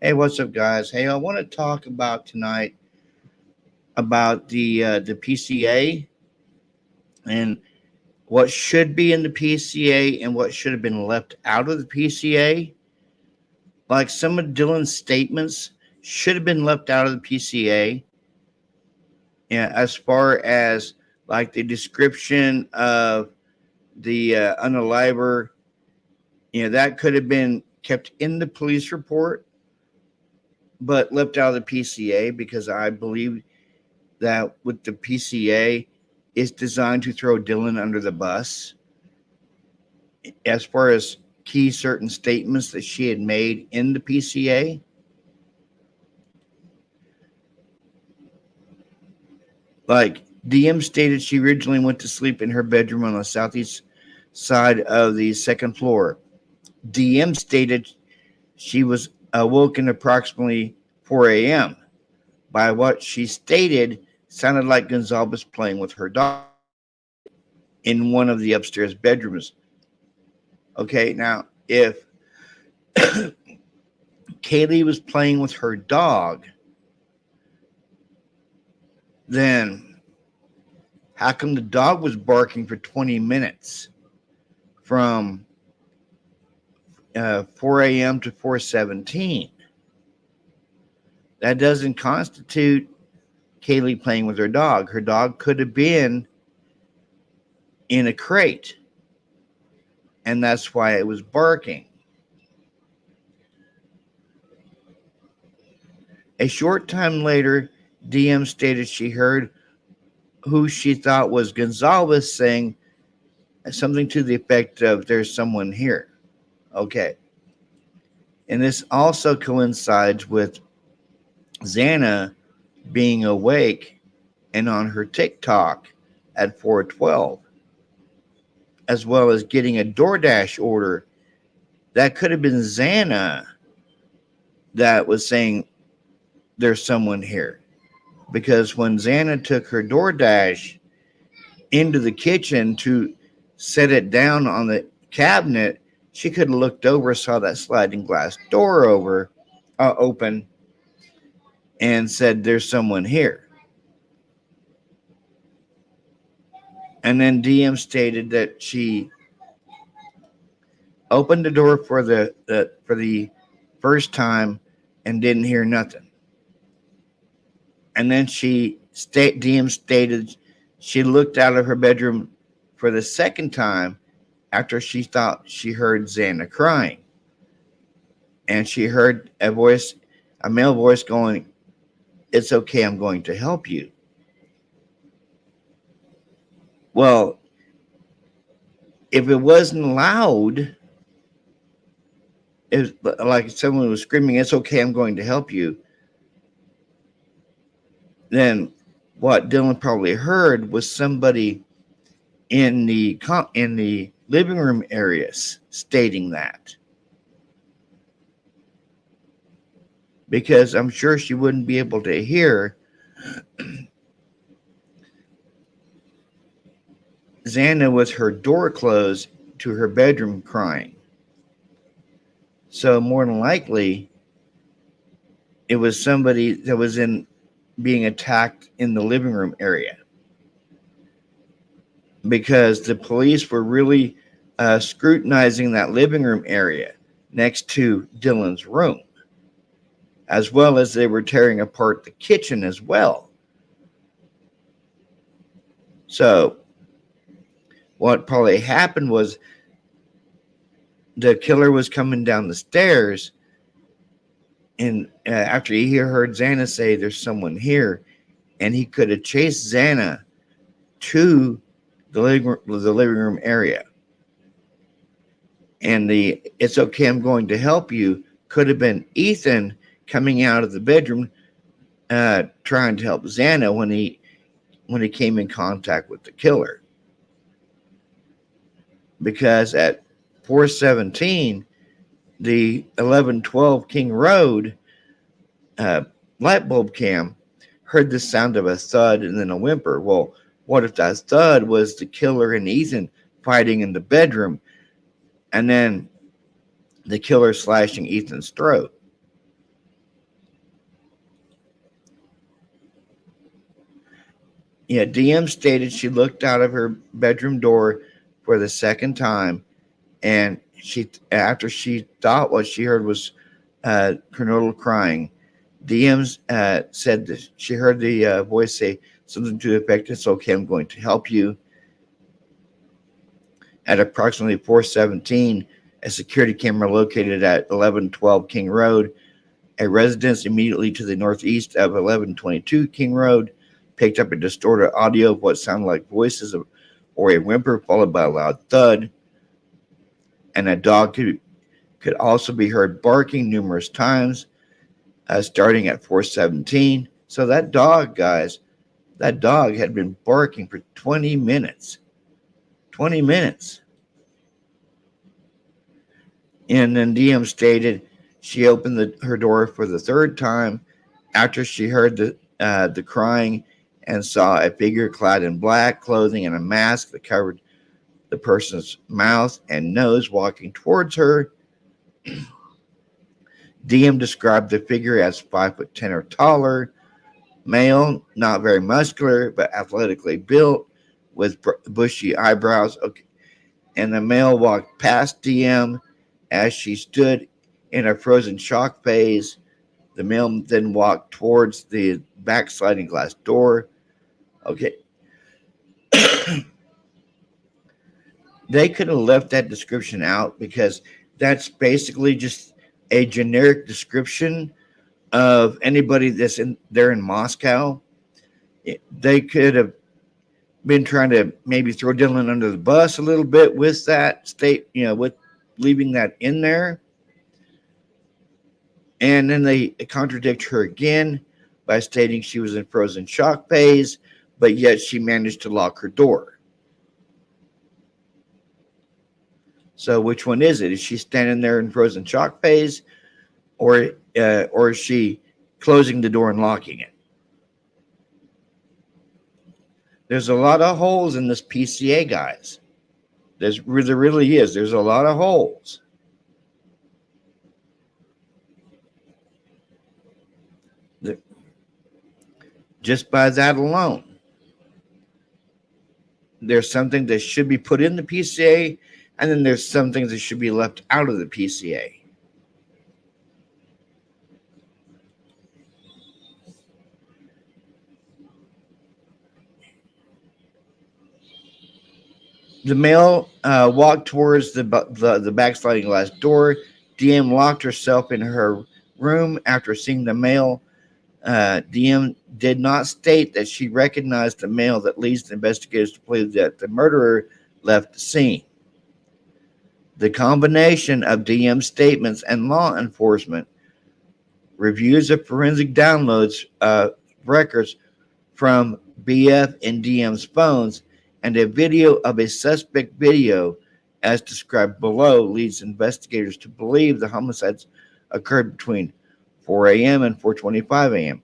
Hey, what's up, guys? Hey, I want to talk about tonight about the PCA and what should be in the PCA and what should have been left out of the PCA. Like some of Dylan's statements should have been left out of the PCA. Yeah, as far as like the description of the unaliver, that could have been kept in the police report, but left out of the PCA because I believe that with the PCA is designed to throw Dylan under the bus as far as key certain statements that she had made in the PCA. Like DM stated she originally went to sleep in her bedroom on the southeast side of the second floor. DM stated she was awoken approximately 4 a.m. by what she stated sounded like Gonzalez playing with her dog in one of the upstairs bedrooms. Okay, now if Kaylee was playing with her dog, then how come the dog was barking for 20 minutes from 4 a.m. to 4:17? That doesn't constitute Kaylee playing with her dog. Her dog could have been in a crate, and that's why it was barking. A short time later, DM stated she heard who she thought was Gonzalez saying something to the effect of, "There's someone here." Okay. And this also coincides with Xana being awake and on her TikTok at 4:12, as well as getting a DoorDash order. That could have been Xana that was saying, "There's someone here." Because when Xana took her DoorDash into the kitchen to set it down on the cabinet, she could have looked over, saw that sliding glass door open, and said, "There's someone here." And then DM stated that she opened the door for the first time and didn't hear nothing. And then DM stated she looked out of her bedroom for the second time after she thought she heard Xana crying. And she heard a male voice going, "It's okay, I'm going to help you." Well, if it wasn't loud, it was like someone was screaming, "It's okay, I'm going to help you," then what Dylan probably heard was somebody in the living room areas stating that. Because I'm sure she wouldn't be able to hear Xana with her door closed to her bedroom crying. So more than likely, it was somebody that was being attacked in the living room area. Because the police were really scrutinizing that living room area next to Dylan's room, as well as they were tearing apart the kitchen as well. So what probably happened was the killer was coming down the stairs, and after he heard Xana say, "There's someone here," and he could have chased Xana to the living room area. And the "It's okay, I'm going to help you" could have been Ethan coming out of the bedroom trying to help Xana when he came in contact with the killer. Because at 4:17, the 1112 King Road light bulb cam heard the sound of a thud and then a whimper. Well, what if that thud was the killer and Ethan fighting in the bedroom, and then the killer slashing Ethan's throat? Yeah, DM stated she looked out of her bedroom door for the second time, and after she thought what she heard was Kernodle crying. DMs said that she heard the voice say something to the effect, "It's okay, I'm going to help you." At approximately 4:17, a security camera located at 1112 King Road, a residence immediately to the northeast of 1122 King Road, picked up a distorted audio of what sounded like voices or a whimper followed by a loud thud, and a dog could also be heard barking numerous times, starting at 4:17. So that dog, guys, that dog had been barking for 20 minutes. 20 minutes. And then DM stated she opened her door for the third time after she heard the crying and saw a figure clad in black clothing and a mask that covered the person's mouth and nose walking towards her. DM described the figure as 5'10" or taller, male, not very muscular, but athletically built, with bushy eyebrows. Okay. And the male walked past DM as she stood in a frozen shock phase. The male then walked towards the backsliding glass door. Okay. They could have left that description out because that's basically just a generic description of anybody that's in there in Moscow. They could have been trying to maybe throw Dylan under the bus a little bit with that state, with leaving that in there. And then they contradict her again by stating she was in frozen shock phase, but yet she managed to lock her door. So which one is it? Is she standing there in frozen shock phase, or is she closing the door and locking it? There's a lot of holes in this PCA, guys. There really is. There's a lot of holes. Just by that alone, there's something that should be put in the PCA, and then there's some things that should be left out of the PCA. The male walked towards the backsliding glass door. DM locked herself in her room after seeing the male. DM did not state that she recognized the male that leads the investigators to believe that the murderer left the scene. The combination of DM's statements and law enforcement reviews of forensic downloads records from BF and DM's phones and a video of a suspect video as described below leads investigators to believe the homicides occurred between 4 a.m. and 4:25 a.m.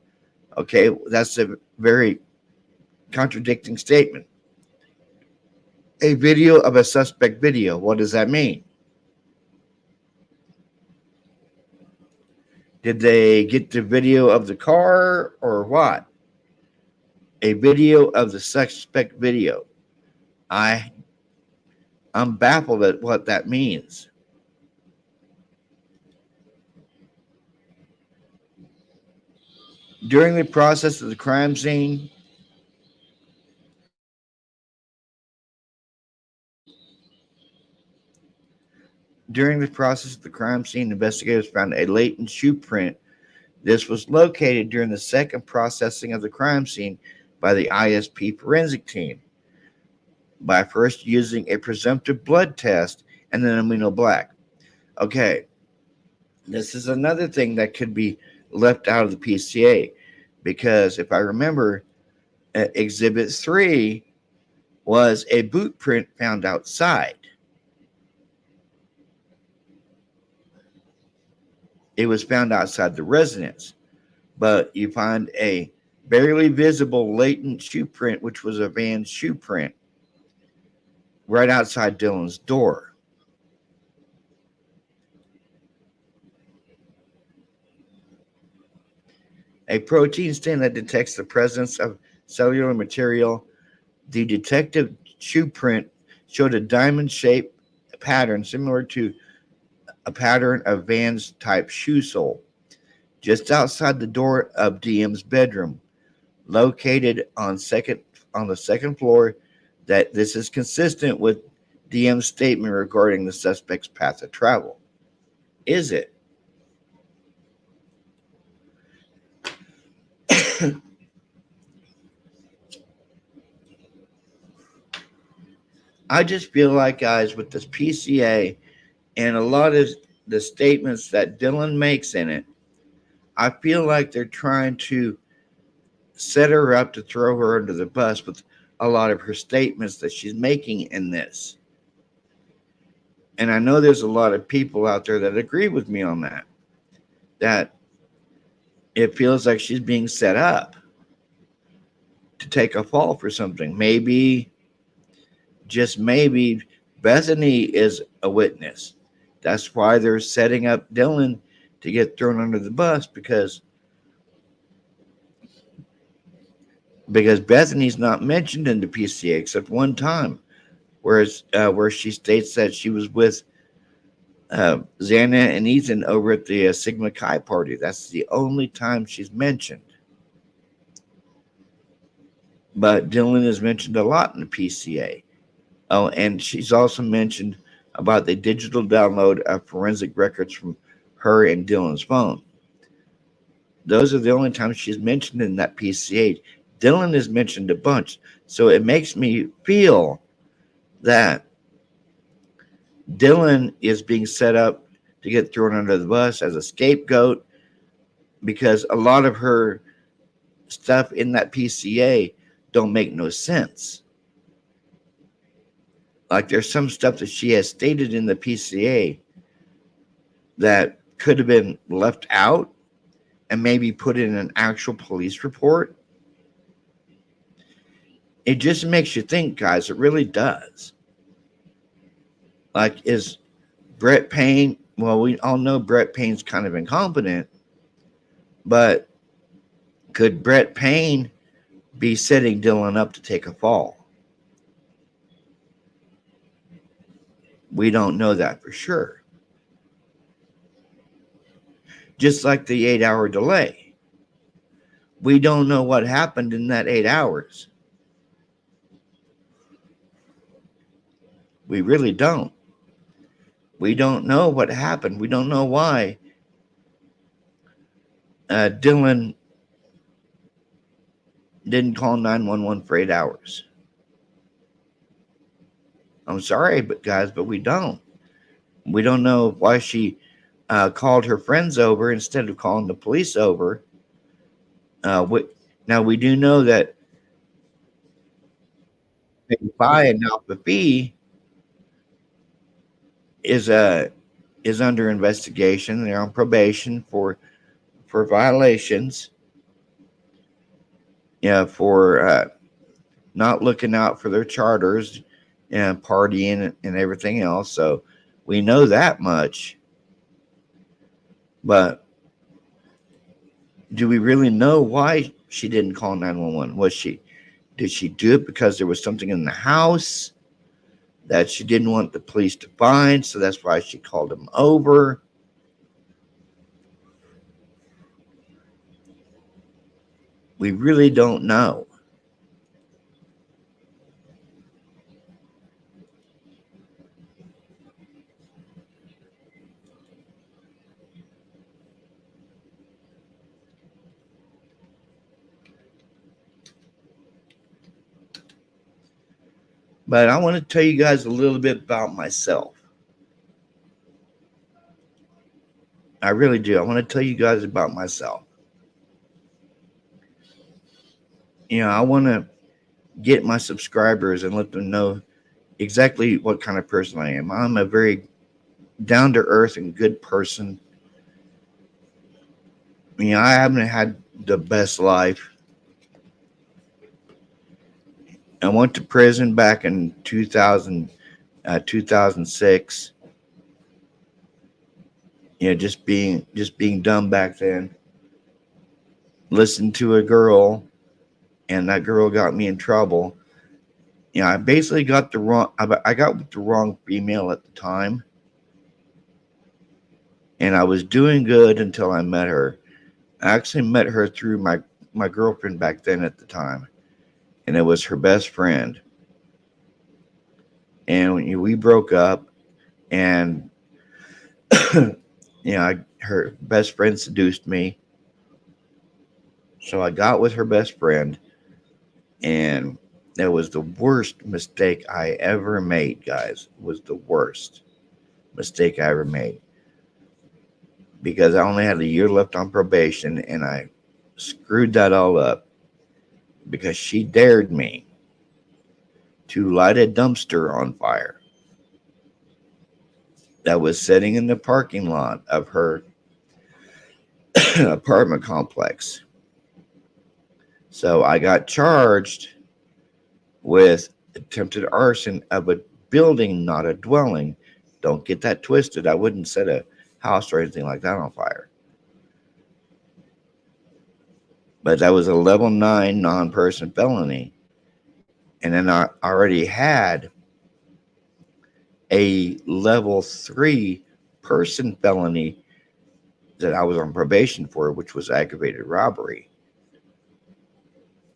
Okay, that's a very contradicting statement. A video of a suspect video. What does that mean? Did they get the video of the car or what? A video of the suspect video. I'm baffled at what that means. During the process of the crime scene, investigators found a latent shoe print. This was located during the second processing of the crime scene by the ISP forensic team by first using a presumptive blood test and then amino black. Okay, this is another thing that could be left out of the PCA because if I remember, Exhibit 3 was a boot print found outside. It was found outside the residence, but you find a barely visible latent shoe print, which was a Van's shoe print, right outside Dylan's door. A protein stain that detects the presence of cellular material. The detective shoe print showed a diamond shaped pattern similar to a pattern of Vans type shoe sole just outside the door of DM's bedroom, located on the second floor. That this is consistent with DM's statement regarding the suspect's path of travel. Is it? I just feel like, guys, with this PCA and a lot of the statements that Dylan makes in it, I feel like they're trying to set her up to throw her under the bus with a lot of her statements that she's making in this. And I know there's a lot of people out there that agree with me on that. That it feels like she's being set up to take a fall for something. Maybe, just maybe, Bethany is a witness. That's why they're setting up Dylan to get thrown under the bus because Bethany's not mentioned in the PCA except one time, where she states that she was with Xana and Ethan over at the Sigma Chi party. That's the only time she's mentioned. But Dylan is mentioned a lot in the PCA. Oh, and she's also mentioned about the digital download of forensic records from her and Dylan's phone. Those are the only times she's mentioned in that PCA. Dylan is mentioned a bunch. So it makes me feel that Dylan is being set up to get thrown under the bus as a scapegoat because a lot of her stuff in that PCA don't make no sense. Like there's some stuff that she has stated in the PCA that could have been left out and maybe put in an actual police report. It just makes you think, guys. It really does. Like, is Brett Payne? Well, we all know Brett Payne's kind of incompetent, but could Brett Payne be setting Dylan up to take a fall? We don't know that for sure. Just like the 8-hour delay. We don't know what happened in that 8 hours. We really don't. We don't know what happened. We don't know why Dylan didn't call 911 for 8 hours. I'm sorry, but guys, but we don't. We don't know why she called her friends over instead of calling the police over. Now we do know that Phi and Alpha Phi is under investigation. They're on probation for violations. Yeah, for not looking out for their charters and partying and everything else. So we know that much. But do we really know why she didn't call 911? Did she do it because there was something in the house that she didn't want the police to find, so that's why she called them over? We really don't know. But I want to tell you guys a little bit about myself. I really do. I want to tell you guys about myself. I want to get my subscribers and let them know exactly what kind of person I am. I'm a very down to earth and good person. I haven't had the best life. I went to prison back in 2006. Just being dumb back then. Listened to a girl and that girl got me in trouble. I basically got the wrong. I got with the wrong female at the time, and I was doing good until I met her. I actually met her through my girlfriend back then at the time, and it was her best friend. And we broke up, and her best friend seduced me, so I got with her best friend, and it was the worst mistake I ever made, guys. It was the worst mistake I ever made because I only had a year left on probation, and I screwed that all up because she dared me to light a dumpster on fire that was sitting in the parking lot of her apartment complex. So I got charged with attempted arson of a building, not a dwelling. Don't get that twisted. I wouldn't set a house or anything like that on fire. But that was a level 9 non person felony. And then I already had a level 3 person felony that I was on probation for, which was aggravated robbery.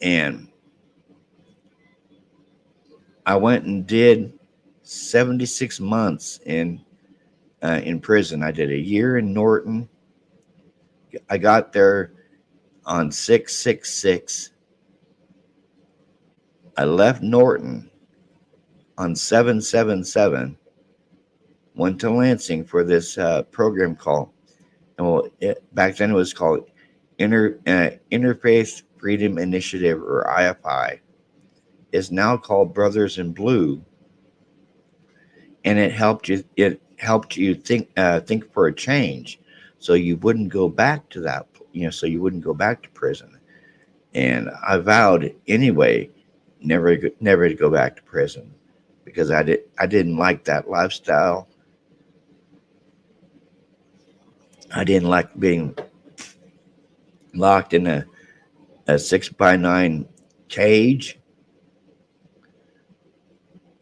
And I went and did 76 months in prison. I did a year in Norton. I got there on 6/6/6. I left Norton on 7/7/7. Went to Lansing for this program called, back then it was called Interfaith Freedom Initiative, or IFI. It's now called Brothers in Blue, and it helped you. It helped you think for a change, so you wouldn't go back to that. So you wouldn't go back to prison. And I vowed anyway, never to go back to prison because I didn't like that lifestyle. I didn't like being locked in a 6x9 cage.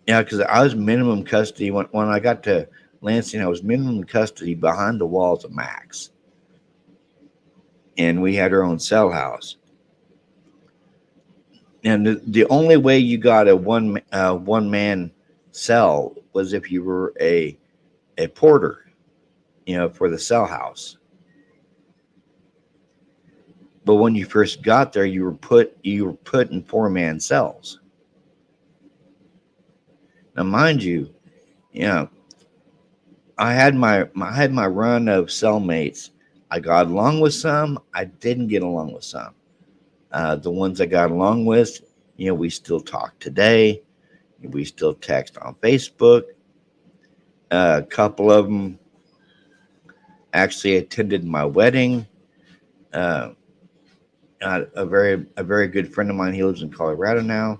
Because I was minimum custody when I got to Lansing. I was minimum custody behind the walls of Max, and we had our own cell house. And the only way you got a one man cell was if you were a porter, for the cell house. But when you first got there, you were put in 4-man cells. Now, mind you, I had my run of cellmates. I got along with some. I didn't get along with some. The ones I got along with, we still talk today. We still text on Facebook. A couple of them actually attended my wedding. A very good friend of mine. He lives in Colorado now.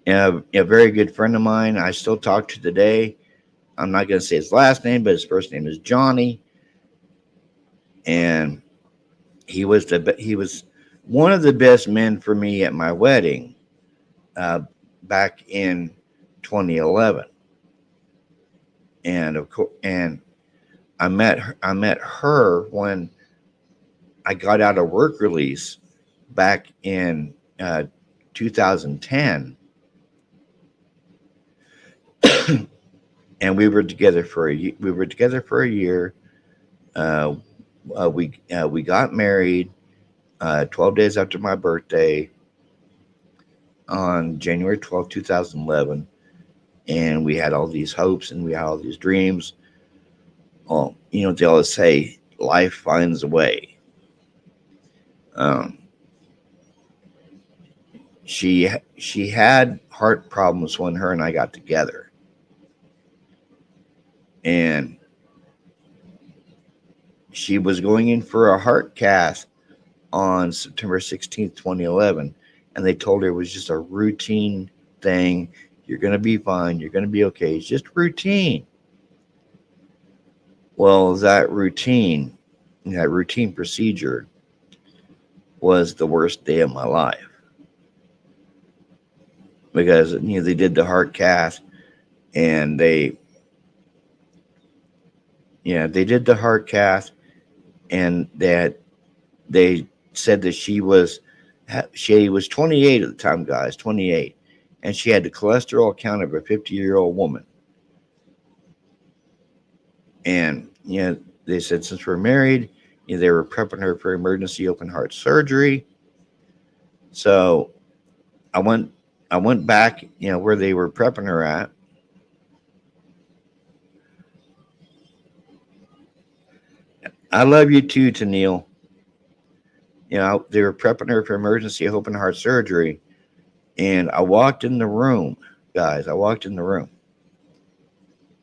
A very good friend of mine. I still talk to today. I'm not going to say his last name, but his first name is Johnny. And he was one of the best men for me at my wedding back in 2011. And of course, I met her when I got out of work release back in 2010. And we were together for a year. We got married 12 days after my birthday on January 12th, 2011. And we had all these hopes and we had all these dreams. Well, they always say life finds a way. She had heart problems when her and I got together. And she was going in for a heart cath on September 16th, 2011. And they told her it was just a routine thing. You're going to be fine. You're going to be okay. It's just routine. Well, that routine procedure was the worst day of my life because they did the heart cath and they did the heart cath and that they said that she was 28 at the time, guys, 28, and she had the cholesterol count of a 50-year-old woman. And they said since we're married, they were prepping her for emergency open heart surgery. So I went back, where they were prepping her at. I love you too, Tennille. They were prepping her for emergency open heart surgery, and I walked in the room, guys. I walked in the room,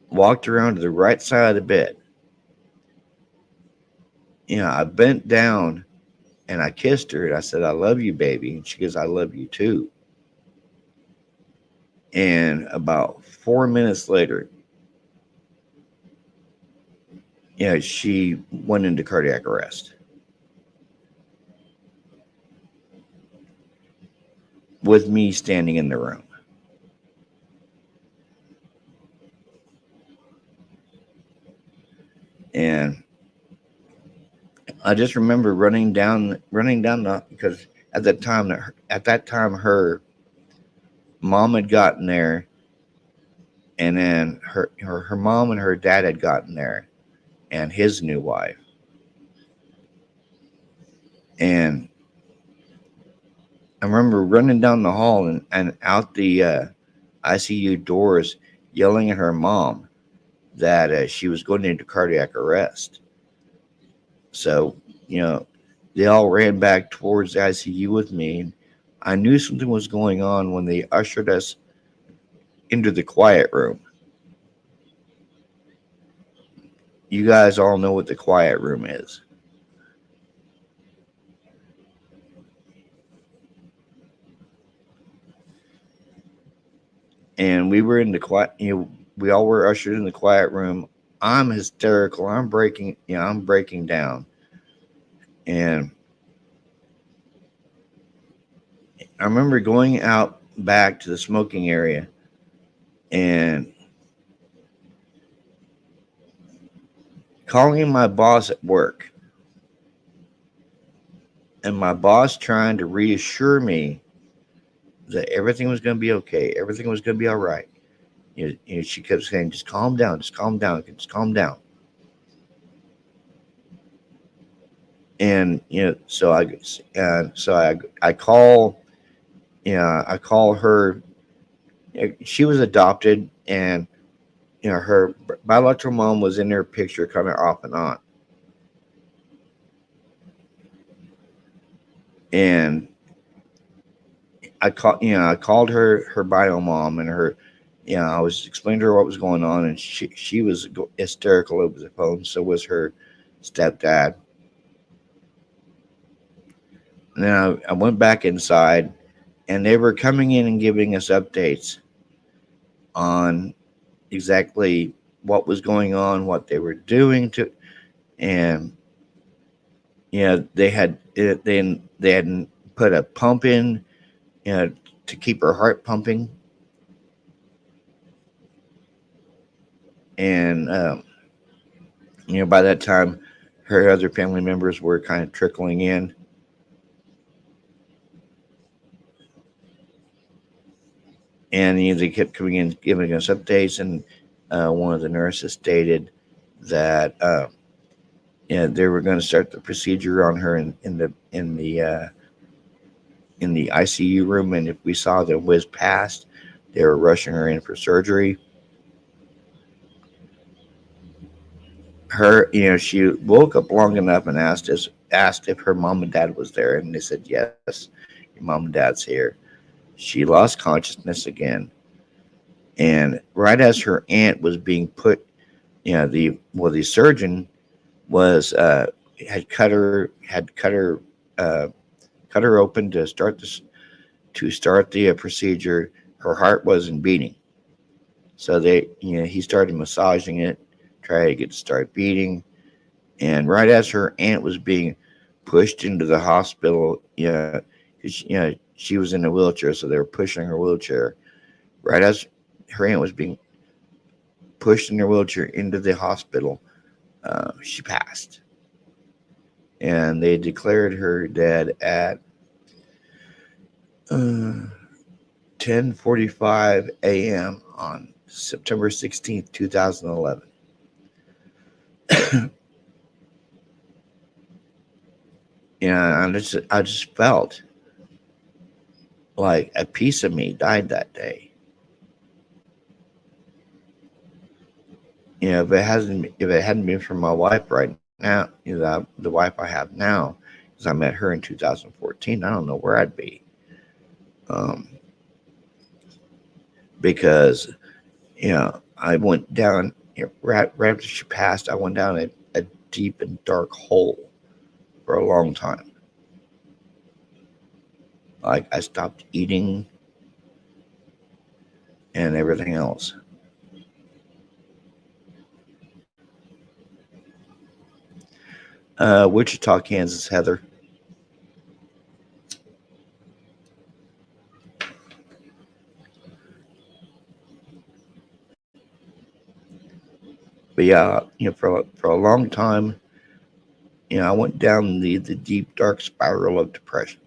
walked around to the right side of the bed. I bent down and I kissed her and I said, "I love you, baby." And she goes, "I love you too." And about 4 minutes later, she went into cardiac arrest with me standing in the room. And I just remember running down because at that time her mom had gotten there, and then her mom and her dad had gotten there, and his new wife. And I remember running down the hall and out the ICU doors, yelling at her mom that she was going into cardiac arrest. So, they all ran back towards the ICU with me. I knew something was going on when they ushered us into the quiet room. You guys all know what the quiet room is. And we were in the quiet, we all were ushered in the quiet room. I'm hysterical. I'm breaking down. And I remember going out back to the smoking area and calling my boss at work. And my boss trying to reassure me that everything was going to be okay. Everything was going to be all right. She kept saying, just calm down, just calm down, just calm down. And, I call, I call her. She was adopted, and, her biological mom was in her picture coming off and on. And I called her bio mom and her, I was explaining to her what was going on, and she was hysterical over the phone. So was her stepdad. And then I went back inside, and they were coming in and giving us updates on exactly what was going on, what they were doing and they had put a pump in, to keep her heart pumping. And by that time, her other family members were kind of trickling in. And they kept coming in, giving us updates. And one of the nurses stated that they were going to start the procedure on her in the ICU room. And if we saw the whiz past, they were rushing her in for surgery. Her, she woke up long enough and asked if her mom and dad was there, and they said yes, your mom and dad's here. She lost consciousness again, and right as her aunt was being put, the surgeon was had cut her open to start the procedure. her heart wasn't beating. So he started massaging it, tried to get it to start beating. And right as her aunt was being pushed into the hospital, 'cause, she was in a wheelchair, so they were pushing her wheelchair. Right as her aunt was being pushed in her wheelchair into the hospital, she passed. And they declared her dead at 10:45 a.m. on September 16th, 2011. I just felt like a piece of me died that day. If it hadn't been for my wife right now, the wife I have now, because I met her in 2014, I don't know where I'd be. Um, because I went down right after she passed. I went down a deep and dark hole for a long time. Like I stopped eating and everything else. Wichita, Kansas, Heather. But yeah, for a long time, I went down the deep dark spiral of depression.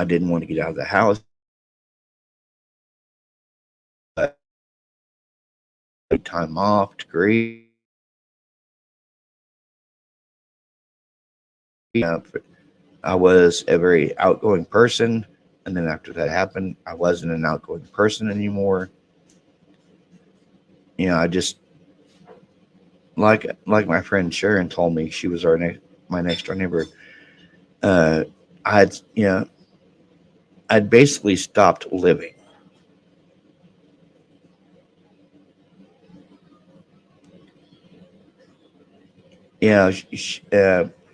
I didn't want to get out of the house. I took time off to grieve. I was a very outgoing person, and then after that happened, I wasn't an outgoing person anymore. I just like my friend Sharon told me, she was my next door neighbor. Uh, I'd basically stopped living.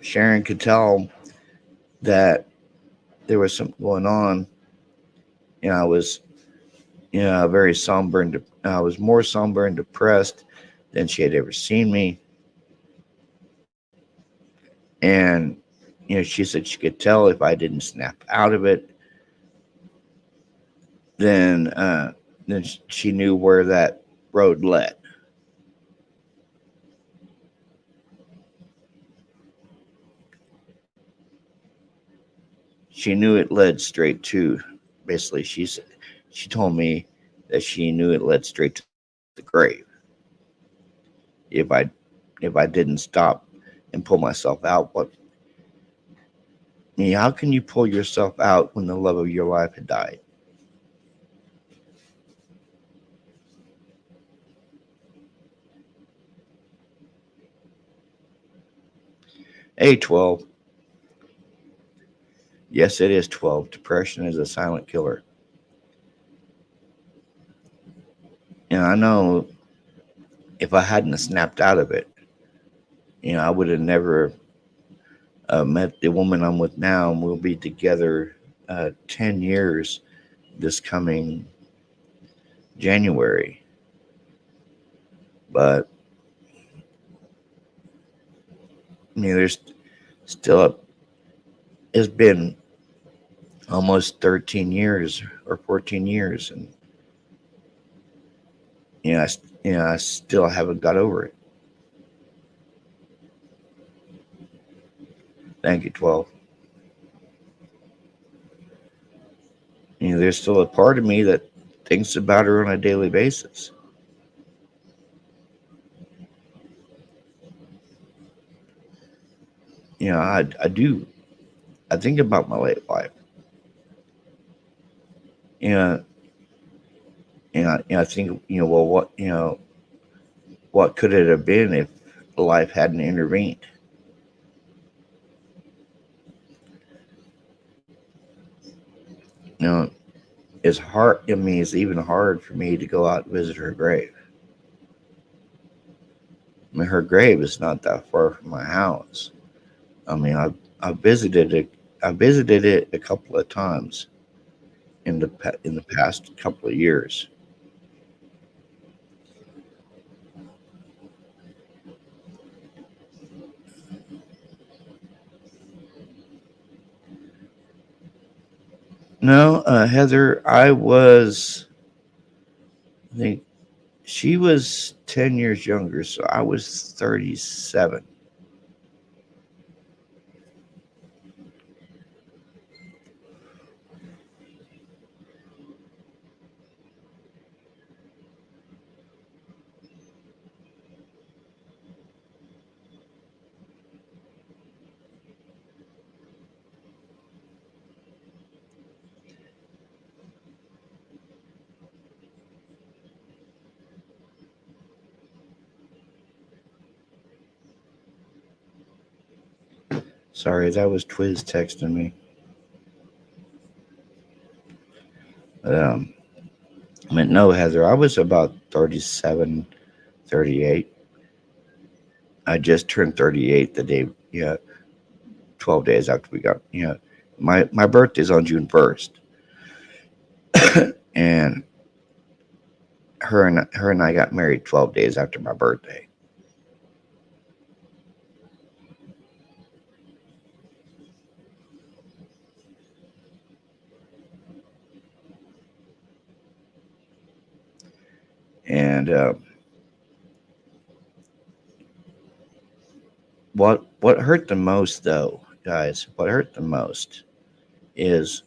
Sharon could tell that there was something going on. I was very somber and I was more somber and depressed than she had ever seen me. And she said she could tell if I didn't snap out of it, then she knew where that road led. She knew it led straight to, basically, she told me that she knew it led straight to the grave if I didn't stop and pull myself out. How can you pull yourself out when the love of your life had died? A12. Yes, it is 12. Depression is a silent killer. And I know if I hadn't snapped out of it, I would have never met the woman I'm with now, and we'll be together 10 years this coming January. But there's still it's been almost 13 years or 14 years, and I still haven't got over it. Thank you, 12. There's still a part of me that thinks about her on a daily basis. I do. I think about my late wife. You know, I think, well, what could it have been if life hadn't intervened? You know, it's hard. I mean, it's even hard for me to go out and visit her grave. I mean, her grave is not that far from my house. I mean, I visited it. I visited it a couple of times in the past couple of years. No, Heather, I think she was 10 years younger, so I was 37. Sorry, that was Twiz texting me. Um, I mean, no, Heather, I was about 37, 38. I just turned 38 the day, yeah, 12 days after we got, my birthday's on June 1st. And her and I got married 12 days after my birthday. And what hurt the most, though, guys, what hurt the most is,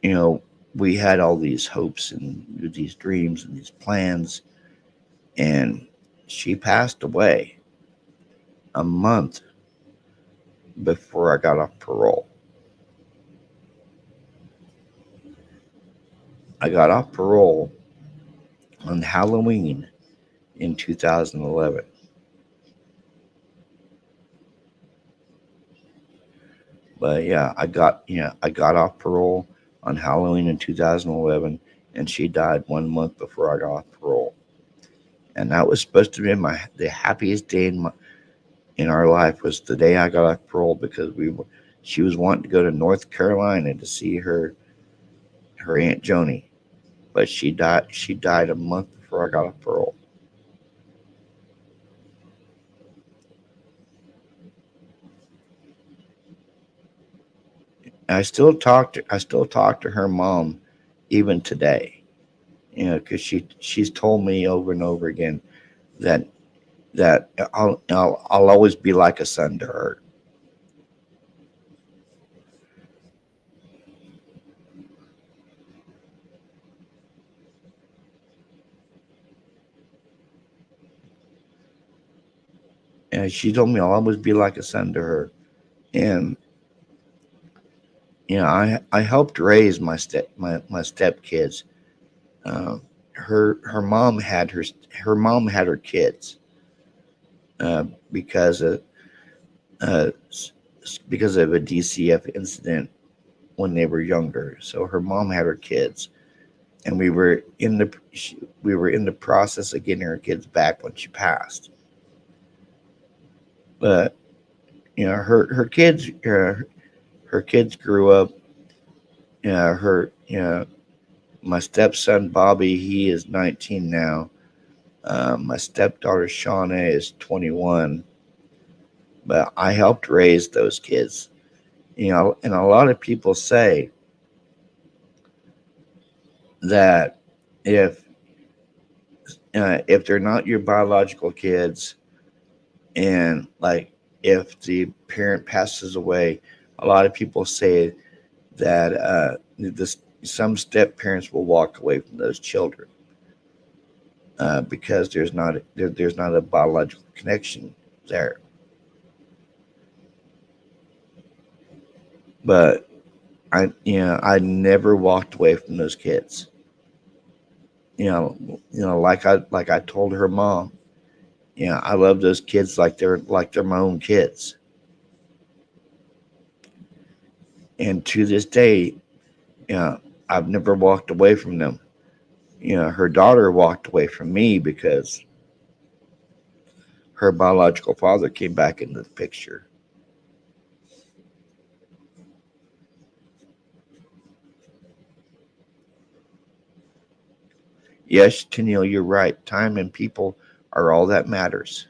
you know, we had all these hopes and these dreams and these plans, and she passed away a month before I got off parole. I got off parole on Halloween in 2011. But yeah, I got off parole on Halloween in 2011, and she died 1 month before I got off parole. And that was supposed to be the happiest day in our life was the day I got off parole because she was wanting to go to North Carolina to see her aunt Joni, but she died a month before I got off parole. I still talk to her mom even today, because she's told me over and over again that I'll always be like a son to her. And she told me I'll always be like a son to her. And I helped raise my stepkids. Uh, her mom had her kids, uh, because of uh, because of a DCF incident when they were younger. So her mom had her kids, and we were in the process of getting her kids back when she passed. But her kids grew up. Her my stepson Bobby, he is 19 now. My stepdaughter Shauna is 21. But I helped raise those kids. And a lot of people say that if if they're not your biological kids, and like if the parent passes away, a lot of people say that some step parents will walk away from those children, because there's not a biological connection there. But I never walked away from those kids. Like I told her mom, I love those kids like they're my own kids. And to this day, you know, I've never walked away from them. Her daughter walked away from me because her biological father came back into the picture. Yes, Tennille, you're right. Time and people are all that matters.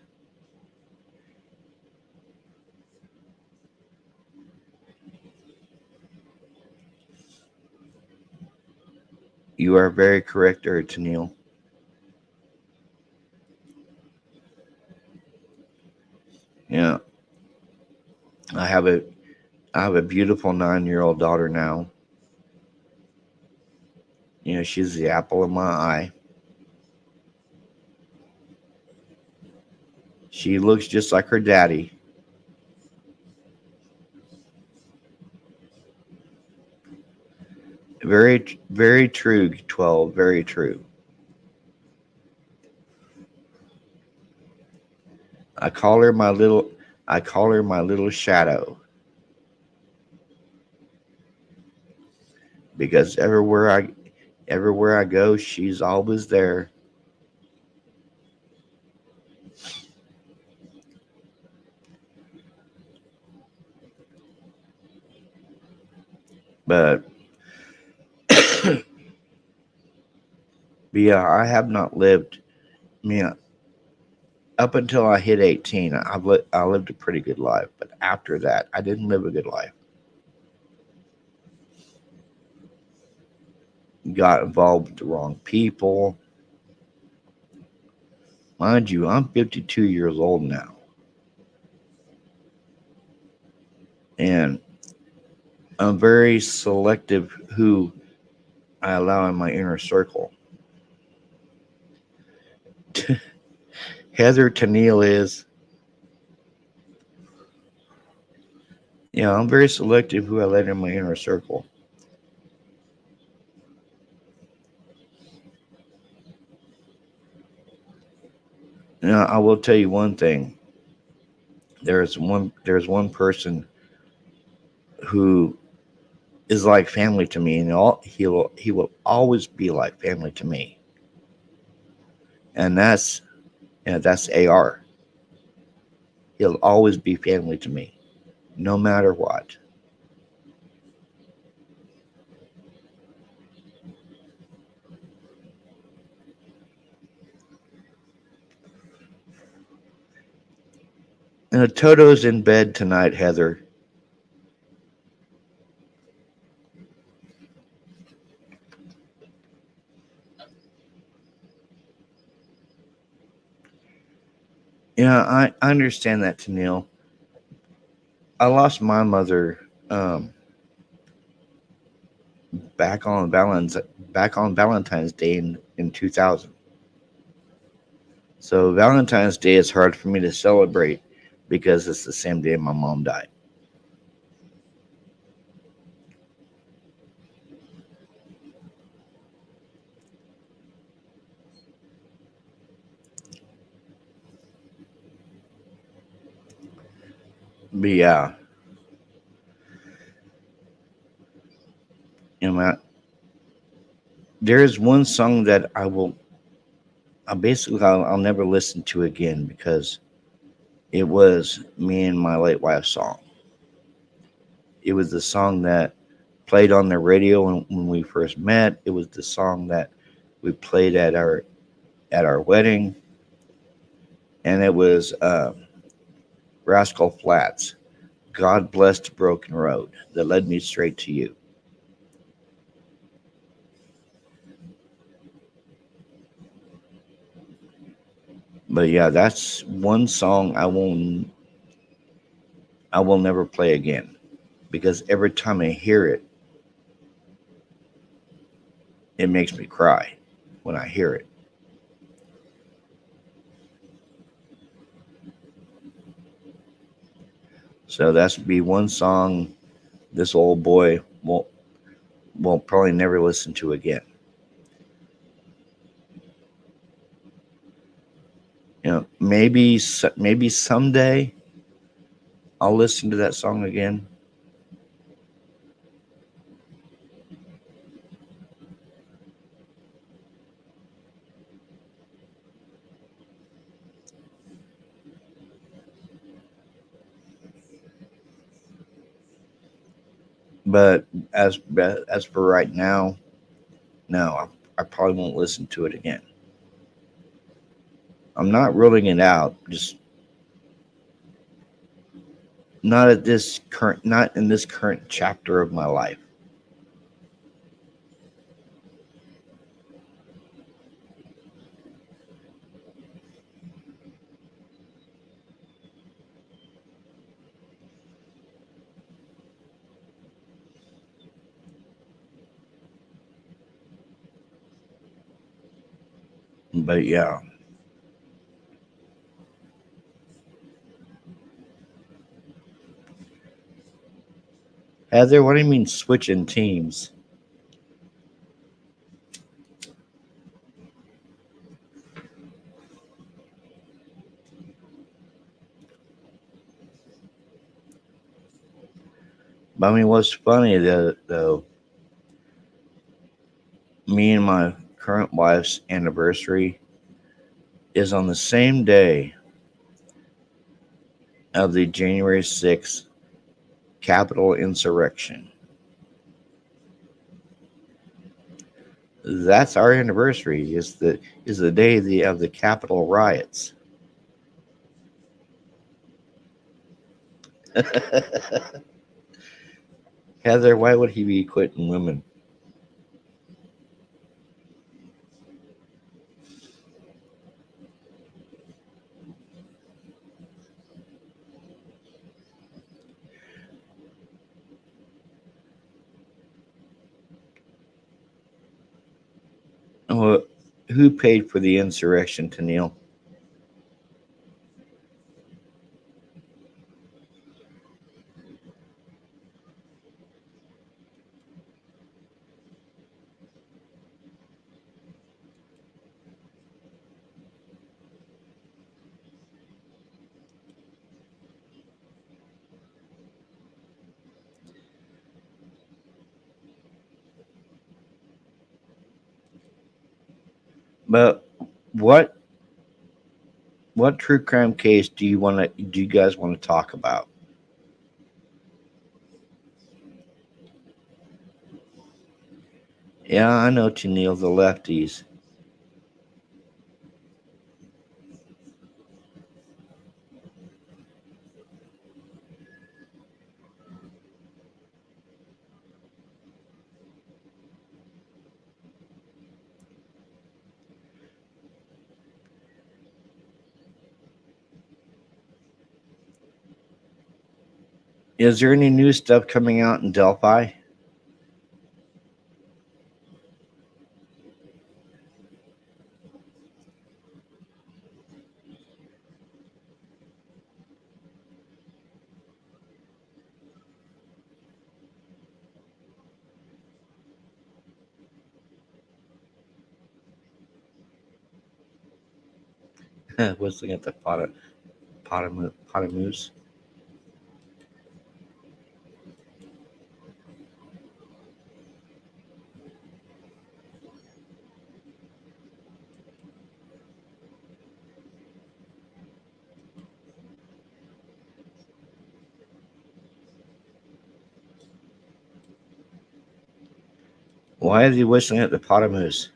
You are very correct there, Tennille. Yeah, I have a I have a beautiful 9-year-old daughter now. She's the apple of my eye. She looks just like her daddy. Very, very true, 12. Very true. I call her my little. I call her my little shadow because everywhere I go, she's always there. But, but yeah, I have not lived. I mean, up until I hit 18, I lived a pretty good life. But after that, I didn't live a good life. Got involved with the wrong people. Mind you, I'm 52 years old now, and I'm very selective who I allow in my inner circle. Heather Tennille is, I'm very selective who I let in my inner circle. I will tell you one thing. There's one person who is like family to me, and he will always be like family to me, and that's AR. He'll always be family to me, no matter what. Toto's in bed tonight, Heather. Yeah, I understand that, Tennille. I lost my mother um, back on Valentine's Day in 2000. So Valentine's Day is hard for me to celebrate because it's the same day my mom died. But yeah, Matt, there is one song that I'll never listen to again because it was me and my late wife's song. It was the song that played on the radio when we first met. It was the song that we played at our wedding, and it was Rascal Flats. God blessed the broken road that led me straight to you. But yeah, that's one song I will never play again because every time I hear it, it makes me cry when I hear it. So that's be one song this old boy will probably never listen to again. Maybe someday I'll listen to that song again. But as for right now, no, I probably won't listen to it again. I'm not ruling it out, just not in this current chapter of my life. But yeah, Heather, what do you mean switching teams? I mean, what's funny though, me and my current wife's anniversary is on the same day of the January 6th Capitol insurrection. That's our anniversary. Is the day of the Capitol riots. Heather, why would he be quitting women? Well, who paid for the insurrection, Tennille? But what what true crime case do you guys want to talk about? Yeah, I know, Tennille, the lefties. Is there any new stuff coming out in Delphi? Whistling at the Potamoose. Why is he whistling at the Potamoose?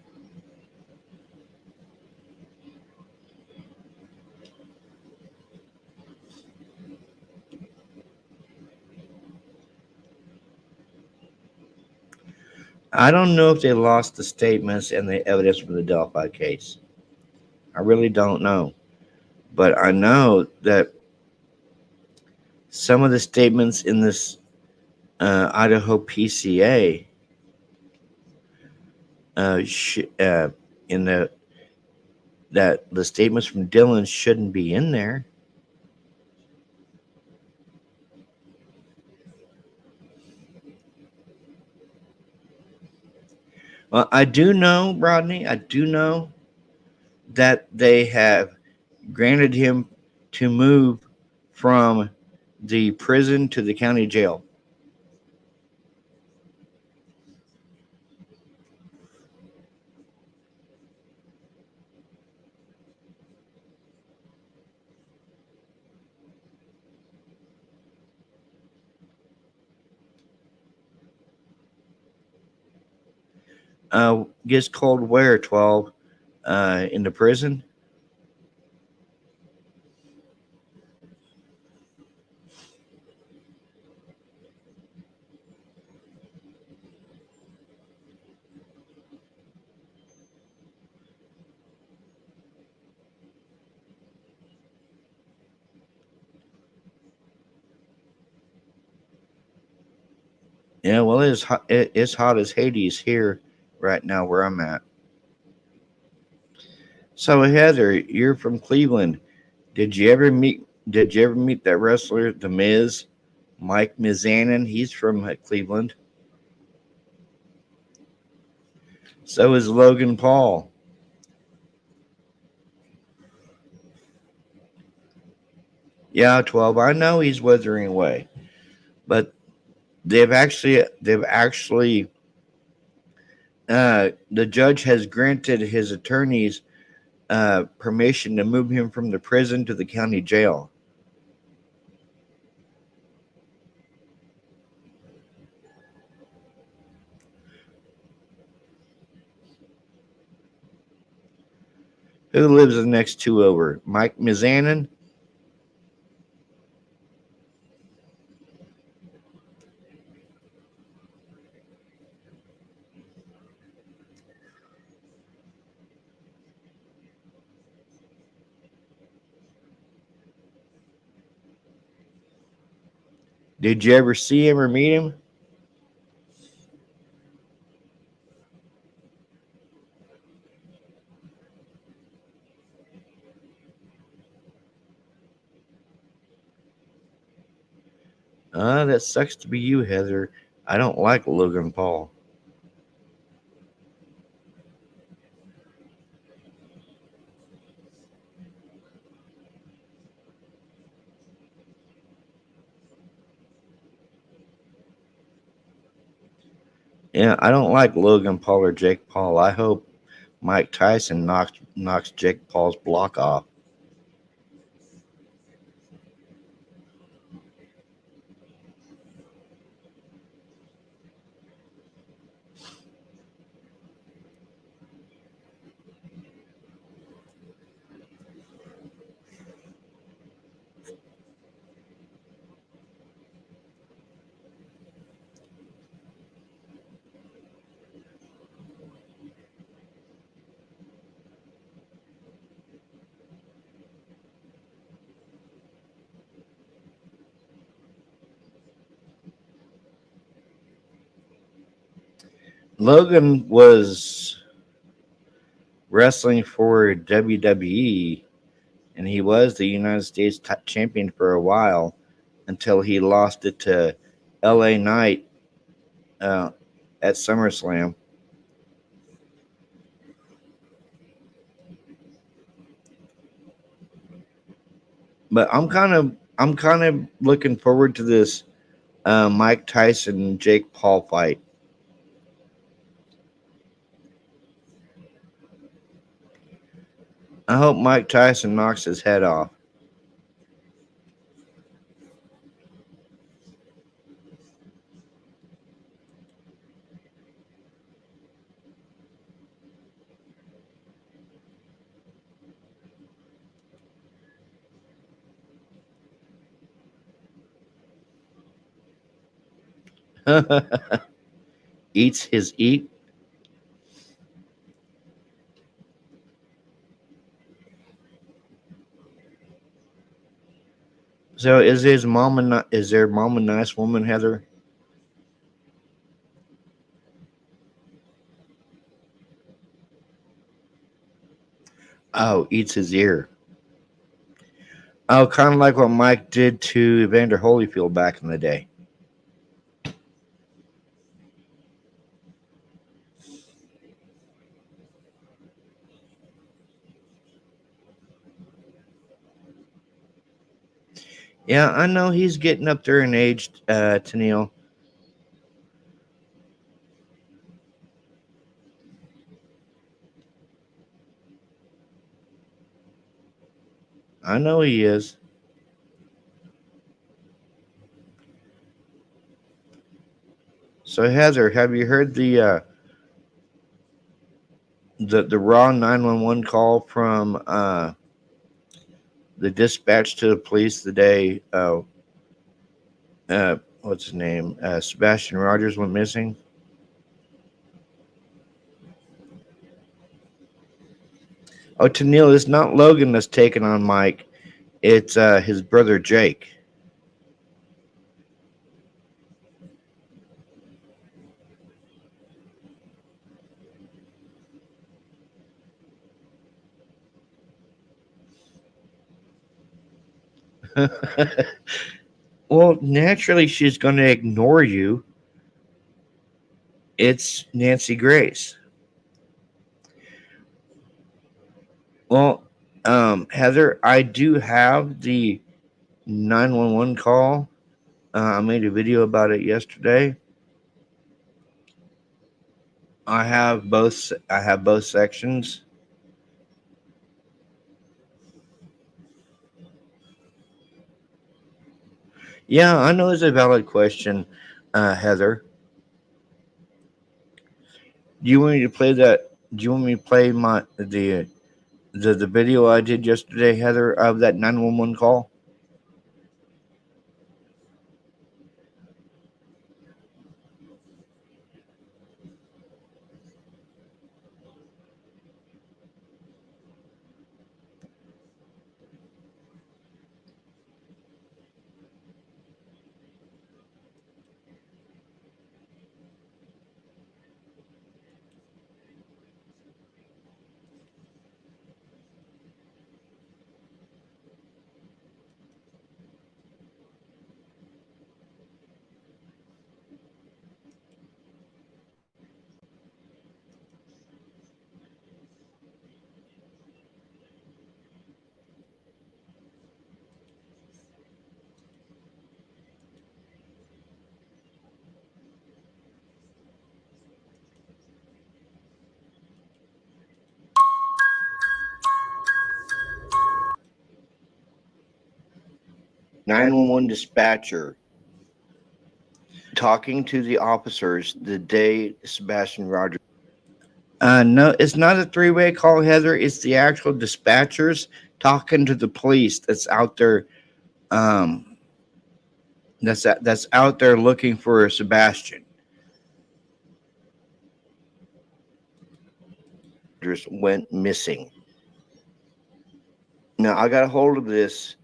I don't know if they lost the statements and the evidence from the Delphi case. I really don't know. But I know that some of the statements in this Idaho PCA, uh, in that the statements from Dylan shouldn't be in there. Well, I do know, Rodney, I do know that they have granted him to move from the prison to the county jail. Gets cold where 12 in the prison. Yeah, well, it's hot, it's hot as Hades here right now where I'm at. So Heather, you're from Cleveland. Did you ever meet that wrestler, The Miz, Mike Mizanin? He's from Cleveland. So is Logan Paul. Yeah, 12. I know he's withering away, but they've actually the judge has granted his attorneys permission to move him from the prison to the county jail. Who lives the next two over? Mike Mizanin? Did you ever see him or meet him? That sucks to be you, Heather. I don't like Logan Paul. Yeah, I don't like Logan Paul or Jake Paul. I hope Mike Tyson knocks Jake Paul's block off. Logan was wrestling for WWE, and he was the United States champion for a while until he lost it to LA Knight uh, at SummerSlam. But I'm kind of looking forward to this Mike Tyson Jake Paul fight. I hope Mike Tyson knocks his head off. Eats his eat. So is their mom a nice woman, Heather? Oh, eats his ear. Oh, kind of like what Mike did to Evander Holyfield back in the day. Yeah, I know he's getting up there in age, Tennille. I know he is. So Heather, have you heard the raw 911 call from the dispatch to the police the day what's his name, Sebastian Rogers went missing. Oh, Tennille, it's not Logan that's taking on Mike. It's his brother Jake. Well, naturally, she's going to ignore you. It's Nancy Grace. Well, Heather, I do have the 911 call. I made a video about it yesterday. I have both. I have both sections. Yeah, I know it's a valid question, Heather. Do you want me to play that? Do you want me to play the video I did yesterday, Heather, of that 911 call? 911 dispatcher talking to the officers the day Sebastian Rogers. No, it's not a three-way call, Heather. It's the actual dispatchers talking to the police that's out there. Um, that's out there looking for Sebastian. Just went missing. Now I got a hold of this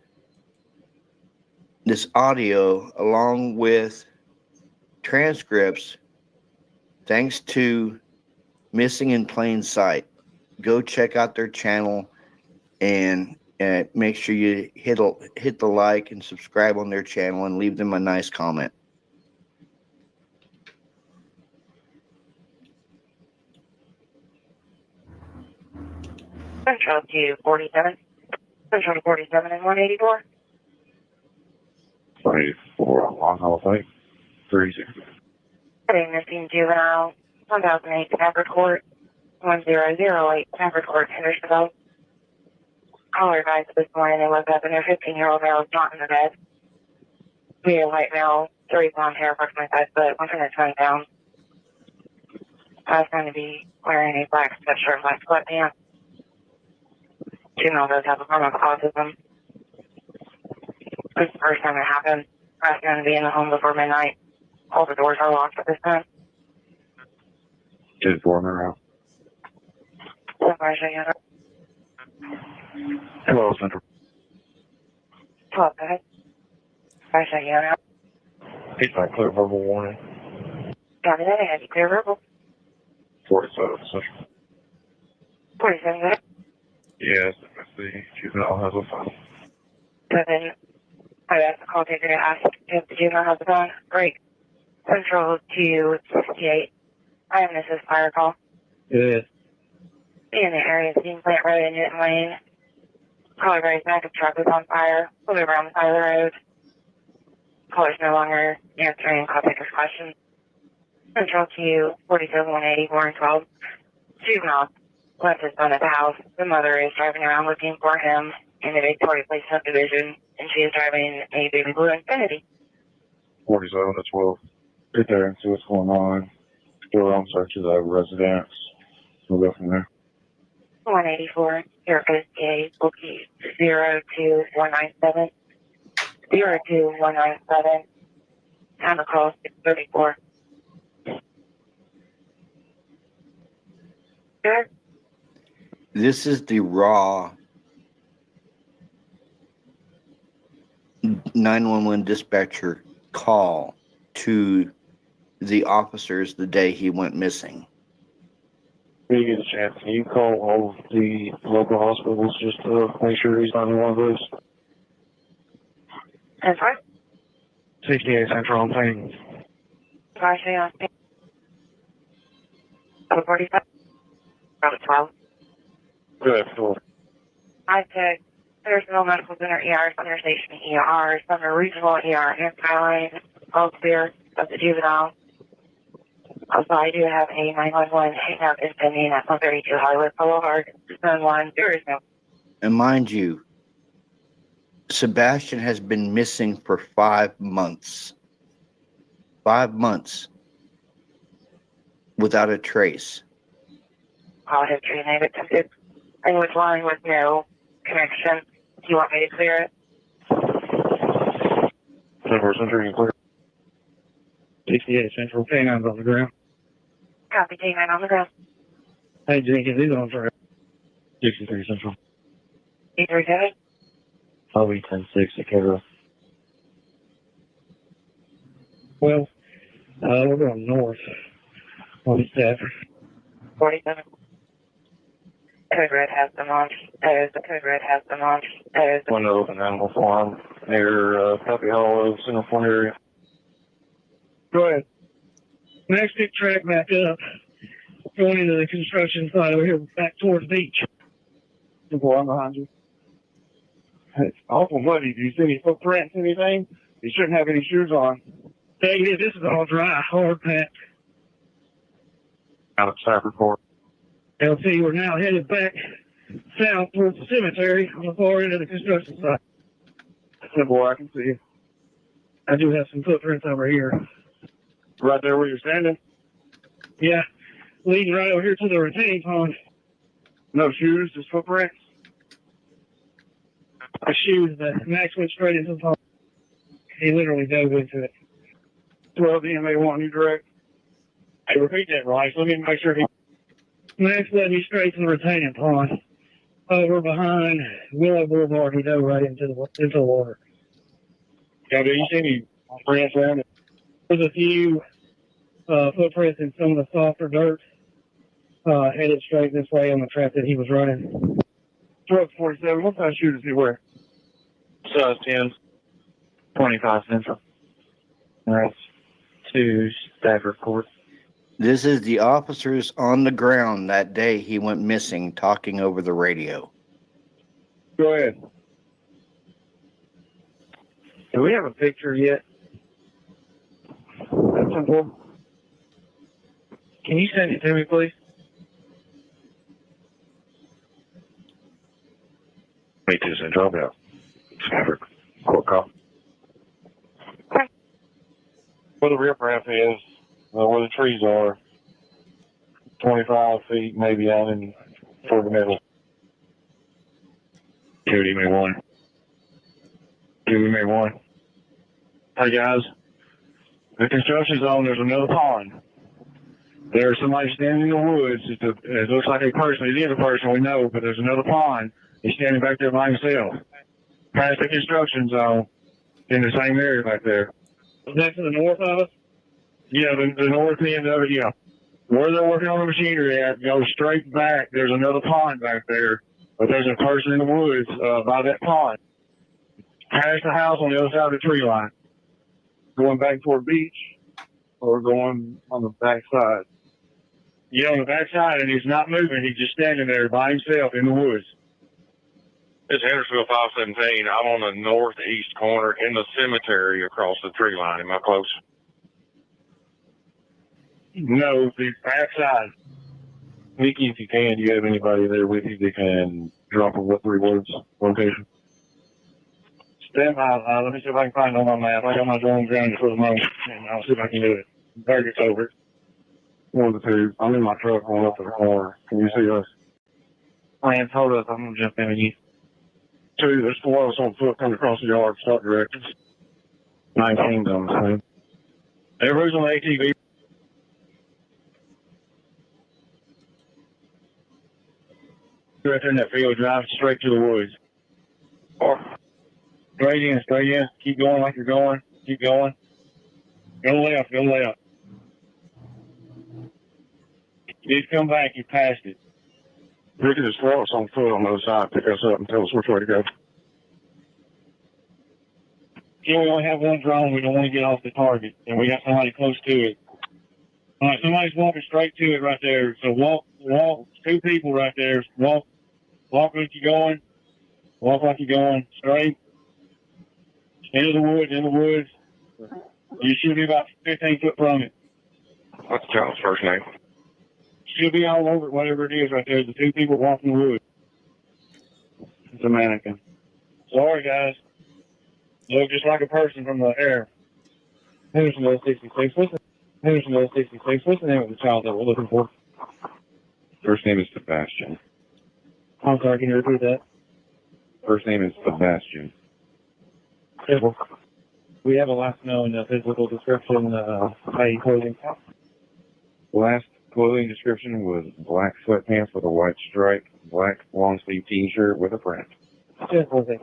audio along with transcripts thanks to Missing in Plain Sight. Go check out their channel and make sure you hit the like and subscribe on their channel and leave them a nice comment. Central to 47. Central to 47 and 184. 24 Long Hall Pike. Freezer. Heading missing juvenile 1008 Stafford Court. 1008 Stafford Court, Hendersonville. Caller advised this morning they woke up and their 15-year-old male is not in the bed. Medium white male, 30 blonde hair, approximately 5 foot, 120 pounds. Going to be wearing a black sweatshirt and black sweatpants. Juvenile does have a form of autism. This is the first time it happened. That's going to be in the home before midnight. All the doors are locked at this time. 10-4 Monroe. So far, show you. Hello, Central. 12, go ahead. I show you now. He's my clear verbal warning. Got it, I had you clear verbal. 47 Central. 47, go ahead. Yes, the juvenile has a phone. So then I asked the call taker to ask if the juvenile has a phone. Great. Central to 68. I am Mrs. Fire Call. Yes. In the area of Dean Plant Road and Newton Lane. Caller very back of truck is on fire. We'll be around the side of the road. Caller's no longer answering call taker's questions. Central to 47 184 and 12. Juvenile left his son at the house. The mother is driving around looking for him in the Victoria Place subdivision, and she is driving a baby blue Infiniti. 47 to 12. Get there and see what's going on. Go around searches of residence. We'll go from there. 184, here goes J, bookie 02197, 02197, and the call 634. Sure. This is the raw 911 dispatcher call to the officers the day he went missing. When you get a chance, can you call all of the local hospitals just to make sure he's not in one of those? And fine. 68 Central on Payne. Partially on 45. About 12. Go ahead, Phil. I said there's no medical center ER, center station ER, Summer Regional ER, and Skyline, all clear of the juvenile. Also, I do have a 911 hangout is pending at 132 Hollywood Boulevard, Zone 1. There is no. And mind you, Sebastian has been missing for 5 months. 5 months without a trace. Call history negative. And with line with no connection. Do you want me to clear it? 10-4 Central, you clear. 68 Central, K9's on the ground. Copy, J9 on the ground. Hey, Jenkins, he's on for 63 Central. 837. I'll be 10-6 at Cairo. Well, we're going north on Stafford. 47. Code Red has them on. There's the Code Red has them on. There's the One open animal farm near Happy Hollow, Center Point area. Go ahead. Next big track back up, going into the construction site over here, back towards the beach. I'm behind you. It's awful muddy. Do you see any footprints, anything? You shouldn't have any shoes on. Hey, yeah, this is all dry, hard packed. Out of Stafford Court. LT, we're now headed back south towards the cemetery on the far end of the construction site. Simple, I can see you. I do have some footprints over here. Right there where you're standing. Yeah, leading right over here to the retaining pond. No shoes, just footprints. The shoes that Max went straight into the pond. He literally dove into it. 12 DMA 1, you direct. Hey, repeat that, Rice. Let me make sure he. Max led me straight to the retaining pond. Over behind Willow Boulevard, he dove right into the water. Yeah, do you see any prints around it? There's a few footprints in some of the softer dirt headed straight this way on the track that he was running. 1247, what kind of shoe does he wear? Size 10. 25 Central. That's to Stafford Court. This is the officers on the ground that day he went missing talking over the radio. Go ahead. Do we have a picture yet? That's simple. Can you send it to me, please? 22 Central, yeah. Stafford Court call. Where the riprap is, where the trees are, 25 feet maybe out in toward the middle. 2D1. 2D1. Hey guys, the construction zone, there's another pond. There's somebody standing in the woods. It looks like a person. It is a person, we know, but there's another pond. He's standing back there by himself. Past the construction zone, in the same area back there. Is that to the north of us? Yeah, the north end of it, yeah. Where they're working on the machinery at, go straight back. There's another pond back there, but there's a person in the woods by that pond. Past the house on the other side of the tree line. Going back toward beach or going on the back side. Yeah, on the back side, and he's not moving. He's just standing there by himself in the woods. It's Hendersonville 517. I'm on the northeast corner in the cemetery across the tree line. Am I close? No, the backside. Nikki, if you can, do you have anybody there with you that can drop a what 3 words location? Stand by. Let me see if I can find it on my map. I got my drone ground for the moment, and I'll see if I can do it. Target's over. 1 of the 2. I'm in my truck going up the corner. Can you see us? Lance, hold up. I'm going to jump in with you. Two, there's four of us on foot coming across the yard, start directions. 19 on the same. Everybody's on the ATV. Right there in that field, driving straight to the woods. Or straight in, straight in. Keep going like you're going. Keep going. Go left, go left. Just come back, you passed it. We can just throw us on foot on the other side, pick us up and tell us which way to go. Yeah, we only have one drone. We don't want to get off the target, and we got somebody close to it. All right, somebody's walking straight to it right there. So walk. Two people right there. Walk like you're going. Walk like you're going straight into the woods. You should be about 15 foot from it. What's the child's first name? She'll be all over it, whatever it is right there. The two people walking the woods. It's a mannequin. Sorry, guys. Look just like a person from the air. Hendersonville 66. What's the name of the child that we're looking for? First name is Sebastian. I'm sorry, can you repeat that? First name is Sebastian. We have a last known physical description, i.e. clothing. Last clothing description was black sweatpants with a white stripe, black long sleeve t-shirt with a print. Just one thing.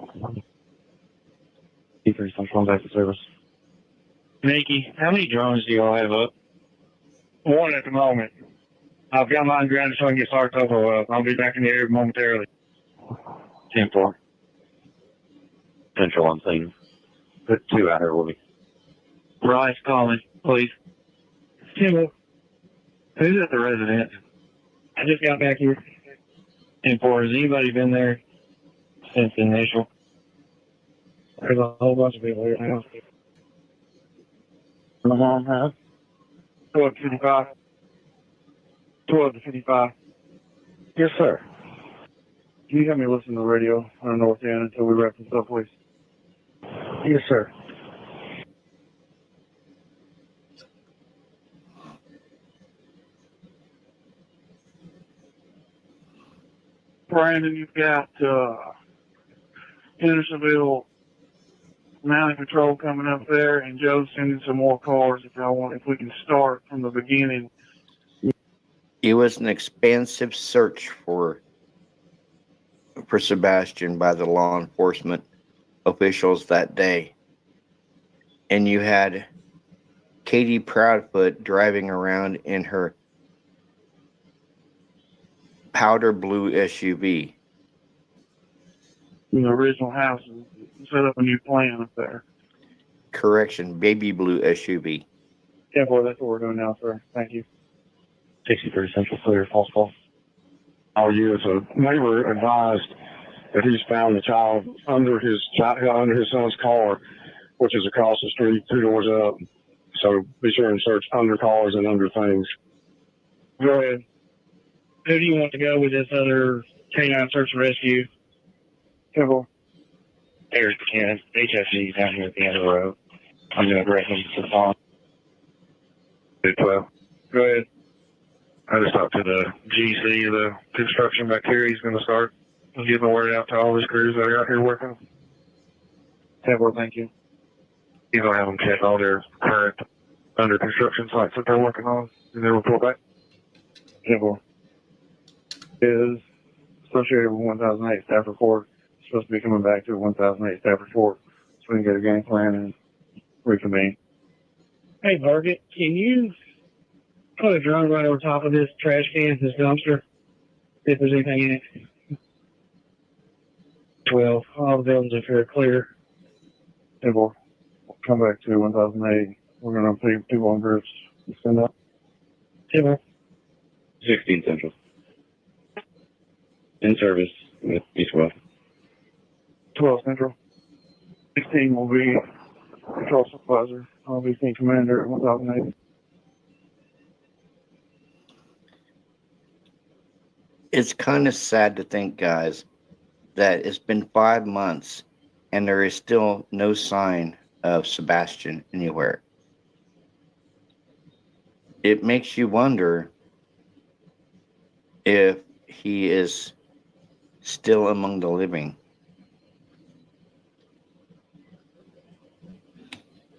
T3 Central Back to Service. Nikki, how many drones do y'all have up? One at the moment. I've got mine grounded so I can get Sartopo up. I'll be back in the air momentarily. 10-4. Central on scene. Put 2 out here, will be. Bryce, calling, please. Timbo, Who's at the residence? I just got back here. 10-4. Has anybody been there since the initial? There's a whole bunch of people here now. My mom has. 12 to 55. 12 to 55. Yes, sir. Can you help me listen to the radio on the north end until we wrap this up, please? Yes, sir. Brandon, you've got Hendersonville Mountain Patrol coming up there, and Joe's sending some more cars if we can start from the beginning. It was an expansive search for Sebastian by the law enforcement officials that day. And you had Katie Proudfoot driving around in her powder blue SUV. In the original house, set up a new plan up there. Correction, baby blue SUV. Yeah, boy, that's what we're doing now, sir. Thank you. 63 Central Clear, false call. Our U.S. neighbor advised that he's found the child under his son's car, which is across the street, 2 doors up. So be sure and search under cars and under things. Go ahead. Who do you want to go with this other canine search and rescue? Temple. There's Buchanan. HFG down here at the end of the road. I'm going to direct him to the pond. 12. Go ahead. I just talked to the GC, the construction back here. He's going to start getting the word out to all his crews that are out here working. Temple, thank you. He's going to have them check all their current under construction sites that they're working on, and then report back. Temple is associated with 1008 staff report. Supposed to be coming back to 1008 staff report so we can get a game plan and reconvene. Hey, Target, can you put a drone right over top of this trash can, this dumpster, see if there's anything in it? 12. All the buildings are very clear. Temple, come back to 1008. We're going to put 2 on groups. Send up. Timber. 16 Central. In service with East West. 12 Central. 16 will be Patrol Supervisor. I'll be Team Commander at 1008. It's kind of sad to think, guys, that it's been 5 months and there is still no sign of Sebastian anywhere. It makes you wonder if he is still among the living.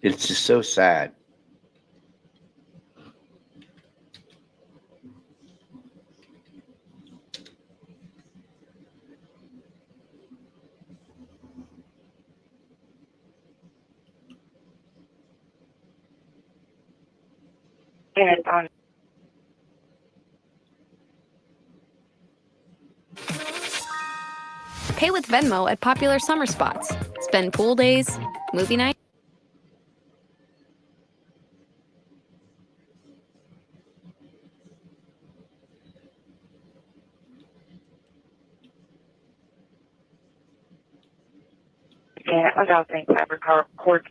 It's just so sad. And it's on. Pay with Venmo at popular summer spots. Spend pool days, movie night. And it was out in cyber court.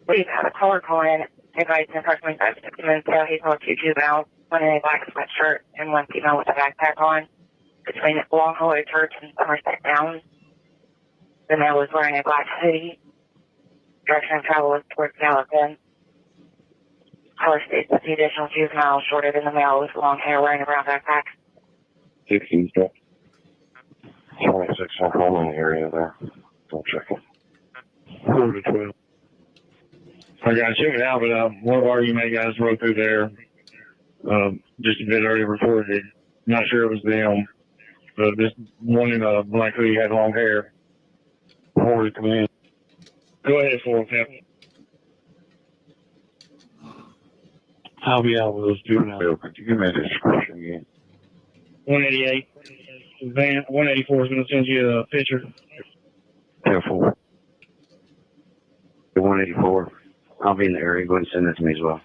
We've had a caller call in, advising approximately 5 to 6 minutes ago he saw 2 juveniles, one in a black sweatshirt and one female with a backpack on, between Long Hollow Church and Somerset Downs. The male was wearing a black hoodie. Direction of travel was towards Gallatin. Caller states that the additional juvenile shorter than the male with long hair wearing a brown backpack. 16 stuff. 26 on home in the area there. Don't check it. 4 to 12. I got to check it out, but one of our UMA guys rode through there just a bit earlier reported. Not sure it was them, but this one in a black hoodie had long hair. 4 to come in. Go ahead, 4, Captain. I'll be out with those juveniles. Could you give me the description again? 188. Van 184 is going to send you a picture. 10-4. The 184. I'll be in the area. Go ahead and send that to me as well.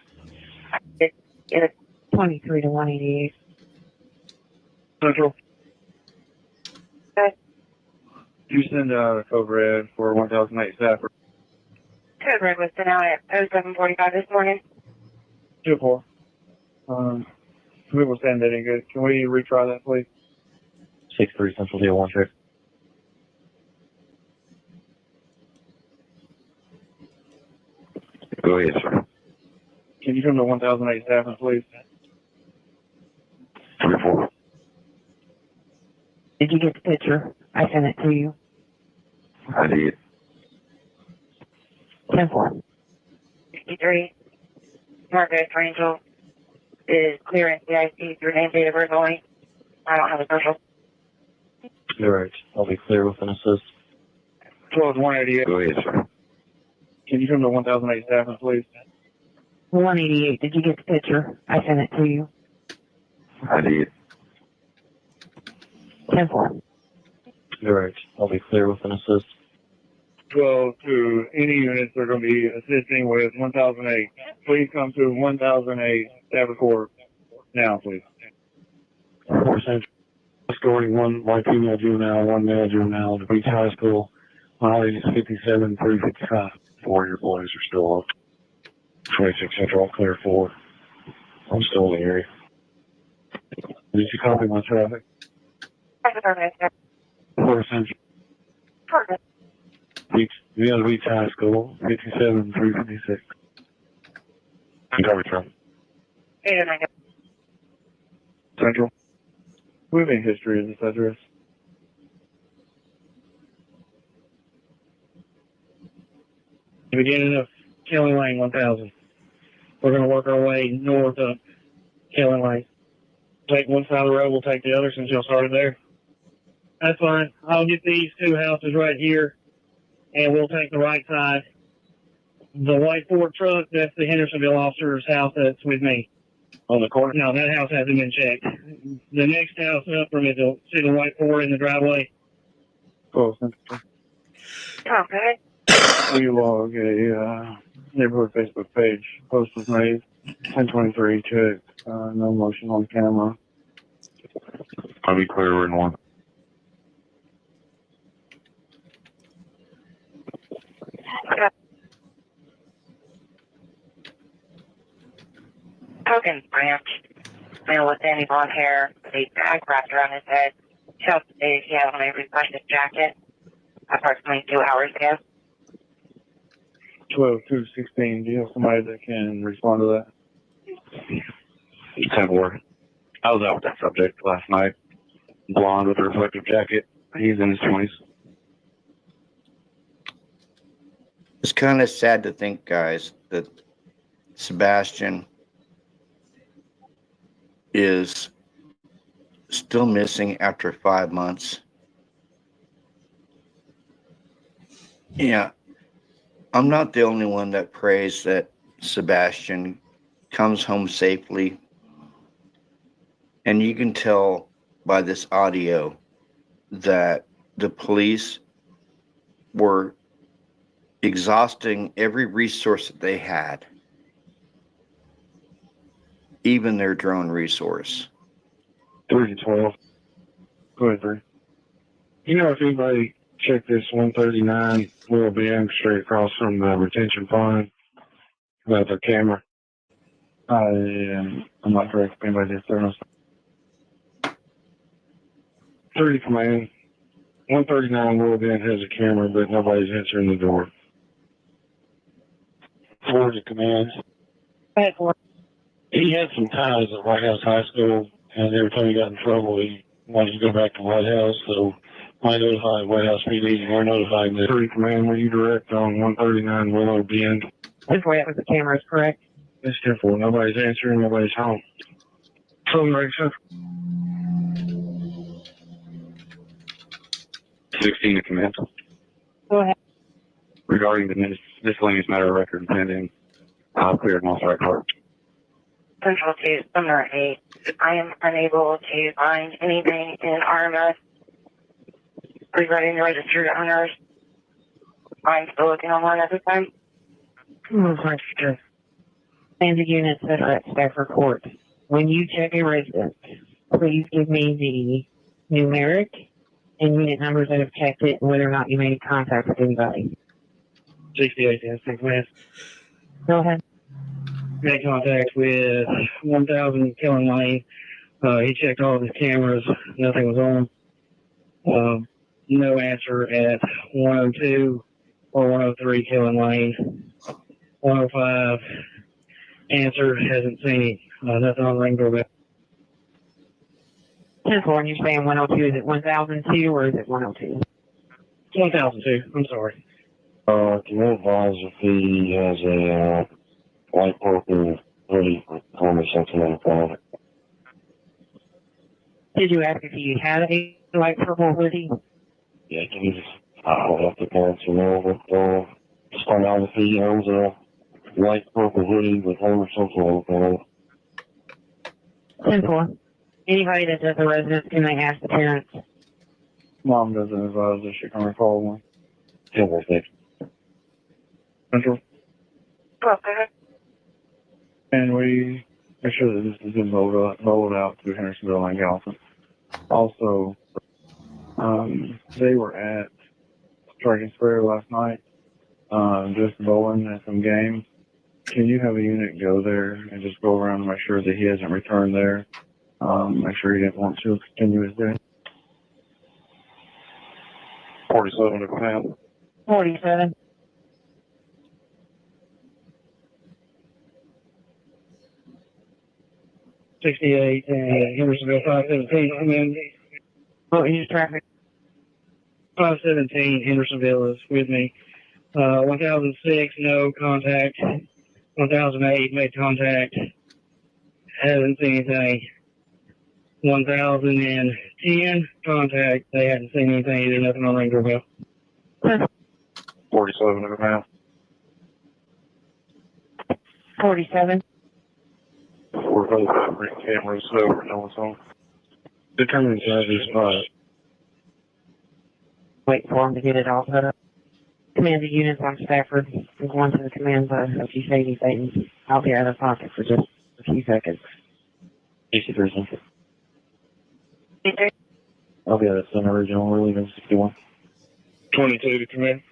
It's 23 to 188. Central. Okay. You send a code red for 1008 Stafford. Code red was sent out at 07:45 this morning. 2-4. We will send that in good. Can we retry that, please? 6-3 Central Deal 1 check. Go ahead, sir. Can you come to 1008 Stafford, please? 3-4. Did you get the picture? I sent it to you. I did. 10-4. 63. Marcos Rangel is clear in CIC through name, date of birth only. I don't have a social. Alright. I'll be clear with an assist. 12 188. Go ahead, sir. Can you come to 1008 Stafford, please? 188. Did you get the picture? I sent it to you. I did. 10-4. Alright. I'll be clear with an assist. 12 to any units that are going to be assisting with 1008. Please come to 1008 Stafford Court now, please. 4 Central. Escorting one white female juvenile, one male juvenile to Beach High School. My age is 57 through 55. 4 of your boys are still up. 26 Central, I'll clear 4. I'm still in the area. Did you copy my traffic? 4 Central. Perfect. Beach High School, 57 through 56. You copy traffic. 809. Central. Moving history is this address. Beginning of Kelly Lane 1000. We're going to work our way north of Kelly Lane. Take one side of the road, we'll take the other since y'all started there. That's fine. I'll get these 2 houses right here, and we'll take the right side. The white Ford truck, that's the Hendersonville officer's house that's with me. On the corner? No, that house hasn't been checked. The next house up from it, you'll see the white Ford in the driveway. 12 Central. Okay. We log a neighborhood Facebook page. Post was made. 1023 check. No motion on camera. I'll be clear, we're in 1. Token branch. Male with sandy blonde hair, with a bag wrapped around his head. Shouts stated he had on a reflective jacket approximately 2 hours ago. 12-2-16. Do you have somebody that can respond to that? 10-4. I was out with that subject last night. Blonde with a reflective jacket. He's in his 20s. It's kind of sad to think, guys, that Sebastian is still missing after 5 months. Yeah, I'm not the only one that prays that Sebastian comes home safely. And you can tell by this audio that the police were exhausting every resource that they had, even their drone resource. 3 to 12. Go ahead, 3. You know, if anybody check this 139 Willow Bend straight across from the retention pond about their camera. I'm not correct if anybody did there. 30 command. 139 Willow Bend has a camera, but nobody's answering the door. 4 to command. He had some ties at White House High School, and every time he got in trouble, he wanted to go back to White House, so I notified White House PD, and we're notifying the 3 command. Will you direct on 139 Willow Bend? This way up with the cameras, correct? It's careful. Nobody's answering. Nobody's home. Phone sir. 16 to command. Go ahead. Regarding the miscellaneous matter record pending, cleared and authorized court. Central to Sumner 8. I am unable to find anything in RMS regarding the registered owners. I'm still looking online at this time. And the units that are at staff report. When you check a residence, please give me the numeric and unit numbers that have checked it and whether or not you made contact with anybody. 68 has 6 minutes. Go ahead. Made contact with 1000 Killing Lane. He checked all of his cameras. Nothing was on. No answer at 102 or 103 Killing Lane. 105 answer, hasn't seen nothing on the ring doorbell. 10-4, and you're saying 102, is it 1002 or is it 102? 1002, I'm sorry. Can you advise if he has a light purple hoodie with Homer Simpson on the front of it? Did you ask if you had a light purple hoodie? Yeah, can you just, I'll have to parents to know, but just find out if he owns a light purple hoodie with Homer Simpson on the front of it. 10-4. Anybody that's at the residence, can they ask the parents? Mom doesn't advise that she can recall one. 10-6. Central. Okay. And we make sure that this has been rolled out to Hendersonville and Gallatin. Also, they were at Striking Square last night, just bowling at some games. Can you have a unit go there and just go around and make sure that he hasn't returned there? Make sure he didn't want to continue his day. 47 to command. 47. '68 and Hendersonville 517. And then What was your traffic? 517 Hendersonville is with me. 1006 no contact. 1008 made contact. Hasn't seen anything. 1010 contact. They hadn't seen anything either. Nothing on ring doorbell. 47 to command. 47. We're both bring cameras over. No one's home. Determine the size of his spot. Wait for them to get it all set up. Command the units on Stafford. I'm going to the command post. If you say anything, I'll be out of pocket for just a few seconds. 63. I'll be at the center regional. We're leaving 61. 22 to command.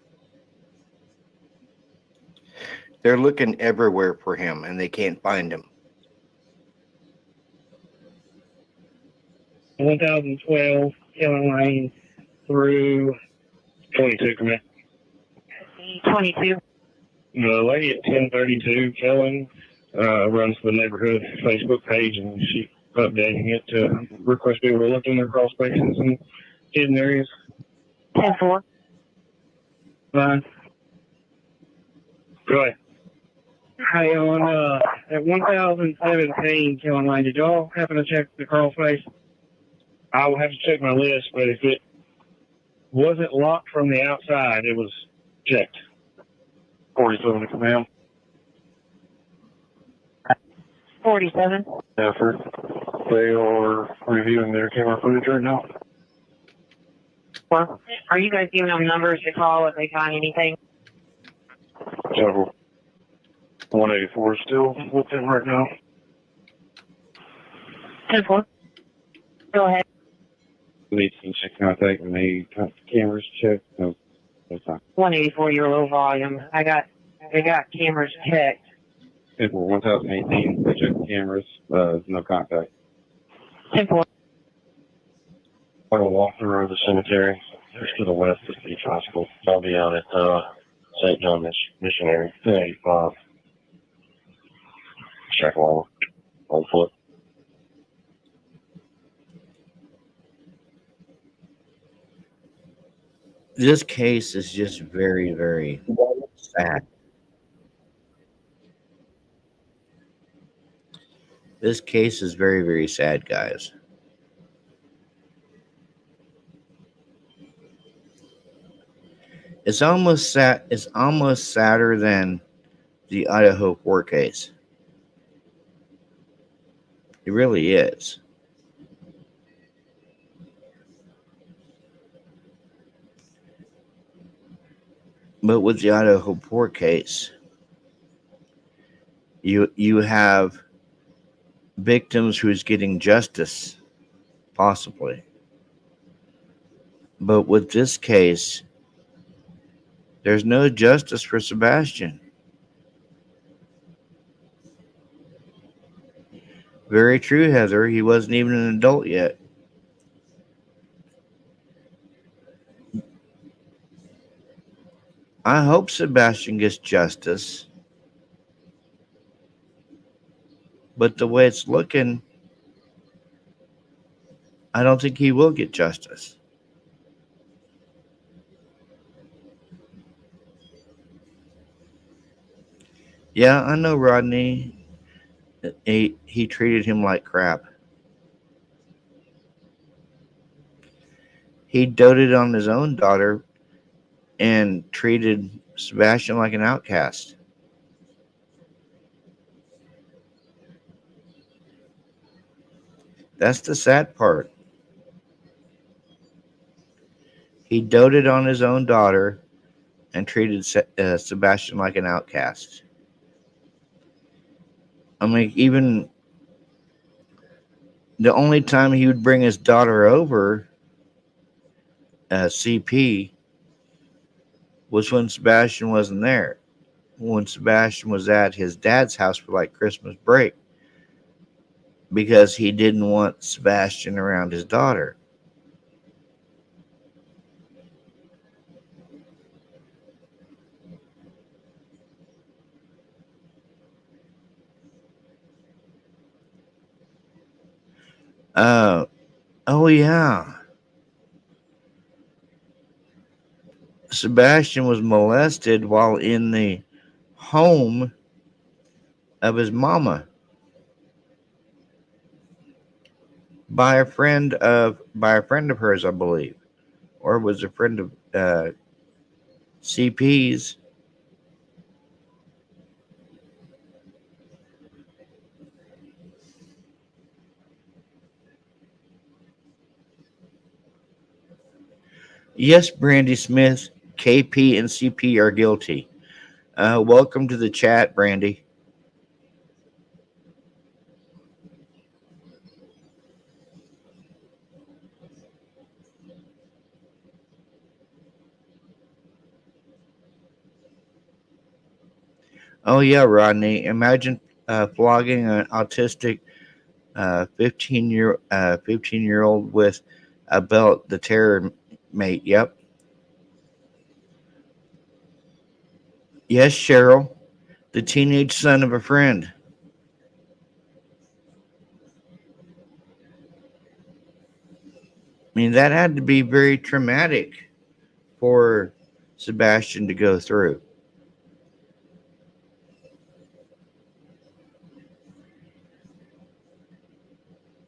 They're looking everywhere for him and they can't find him. 1012 Killing Lane through 22 command. 22. The lady at 1032 Killing runs the neighborhood Facebook page and she's updating it to request people to look in their crawl spaces and hidden areas. 10-4. Fine. Go ahead. Hey, on at 1017 Killing Lane, did y'all happen to check the crawl space? I will have to check my list, but if it wasn't locked from the outside, it was checked. 47 to command. 47. Effort. They are reviewing their camera footage right now. Well, are you guys giving them numbers to call if they find anything? Several. 184 is still with them right now. 10-4. Go ahead. Need some check contact and they got the cameras checked. No, that's not. 184, your low volume. They got cameras checked. April 1018, they checked the cameras. No contact. 10-4. I'm gonna walk through the cemetery. Just to the west of Beach High School. I'll be out at St. John Missionary. 85. Check along. On foot. This case is just very, very sad. This case is very, very sad, guys. It's almost sad. It's almost sadder than the Idaho 4 case. It really is. But with the Idaho 4 case, you have victims who's getting justice, possibly. But with this case, there's no justice for Sebastian. Very true, Heather. He wasn't even an adult yet. I hope Sebastian gets justice. But the way it's looking, I don't think he will get justice. Yeah, I know Rodney. He treated him like crap. He doted on his own daughter and treated Sebastian like an outcast. That's the sad part. He doted on his own daughter and treated Sebastian like an outcast. I mean, even the only time he would bring his daughter over, CP, was when Sebastian wasn't there. When Sebastian was at his dad's house for like Christmas break, because he didn't want Sebastian around his daughter. Oh yeah. Sebastian was molested while in the home of his mama by a friend of hers, I believe, or was a friend of CP's. Yes, Brandy Smith, KP and CP are guilty. Welcome to the chat, Brandy. Oh yeah, Rodney. Imagine flogging an autistic 15-year-old with a belt, the terror mate. Yep. Yes, Cheryl, the teenage son of a friend. mean, that had to be very traumatic for Sebastian to go through.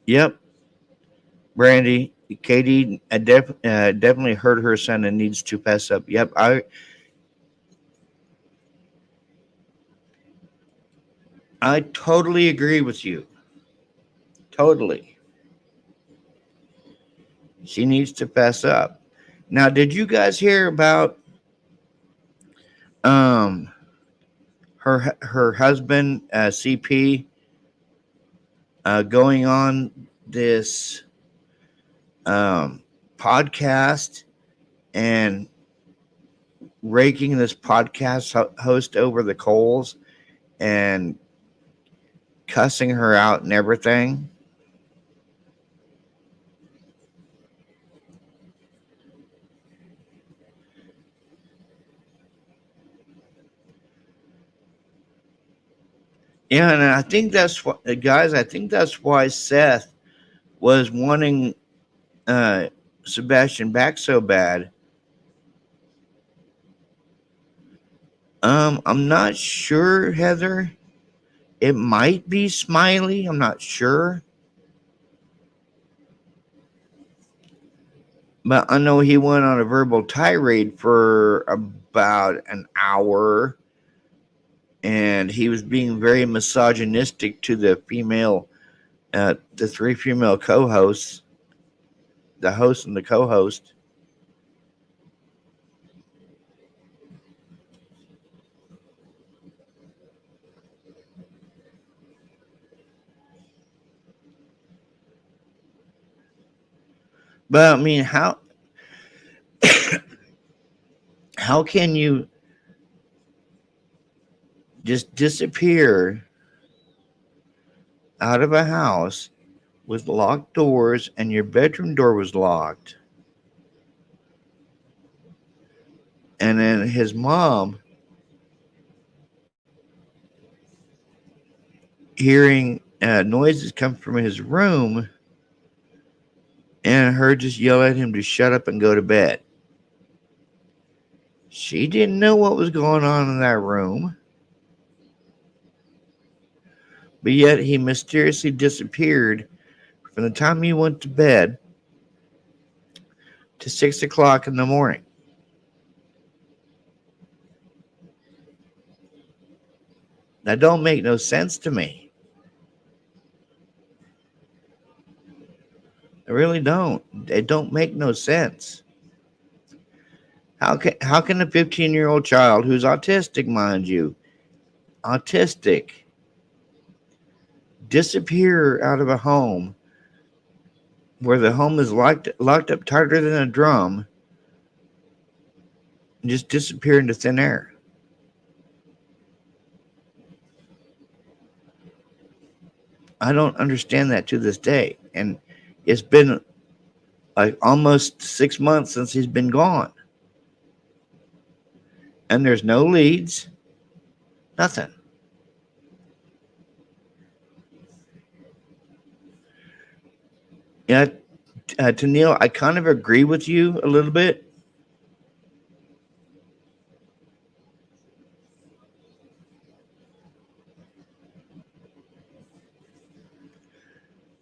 Yep, Brandy, Katie definitely hurt her son and needs to fess up. Yep, I totally agree with you. Totally. She needs to fess up. Now, did you guys hear about her husband CP going on this podcast and raking this podcast host over the coals and cussing her out and everything? Yeah, and I think that's what, guys, I think that's why Seth was wanting Sebastian back so bad. I'm not sure, Heather. It might be Smiley. I'm not sure. But I know he went on a verbal tirade for about an hour. And he was being very misogynistic to the three female co-hosts, the host and the co-host. But I mean, how can you just disappear out of a house with locked doors and your bedroom door was locked? And then his mom hearing noises come from his room and her just yell at him to shut up and go to bed. She didn't know what was going on in that room. But yet he mysteriously disappeared from the time he went to bed to 6 o'clock in the morning. That don't make no sense to me. I really don't. It don't make no sense. How can a 15-year-old child who's autistic, mind you, autistic, disappear out of a home where the home is locked up tighter than a drum and just disappear into thin air? I don't understand that to this day. And it's been like almost 6 months since he's been gone. And there's no leads, nothing. Yeah, Tennille, I kind of agree with you a little bit.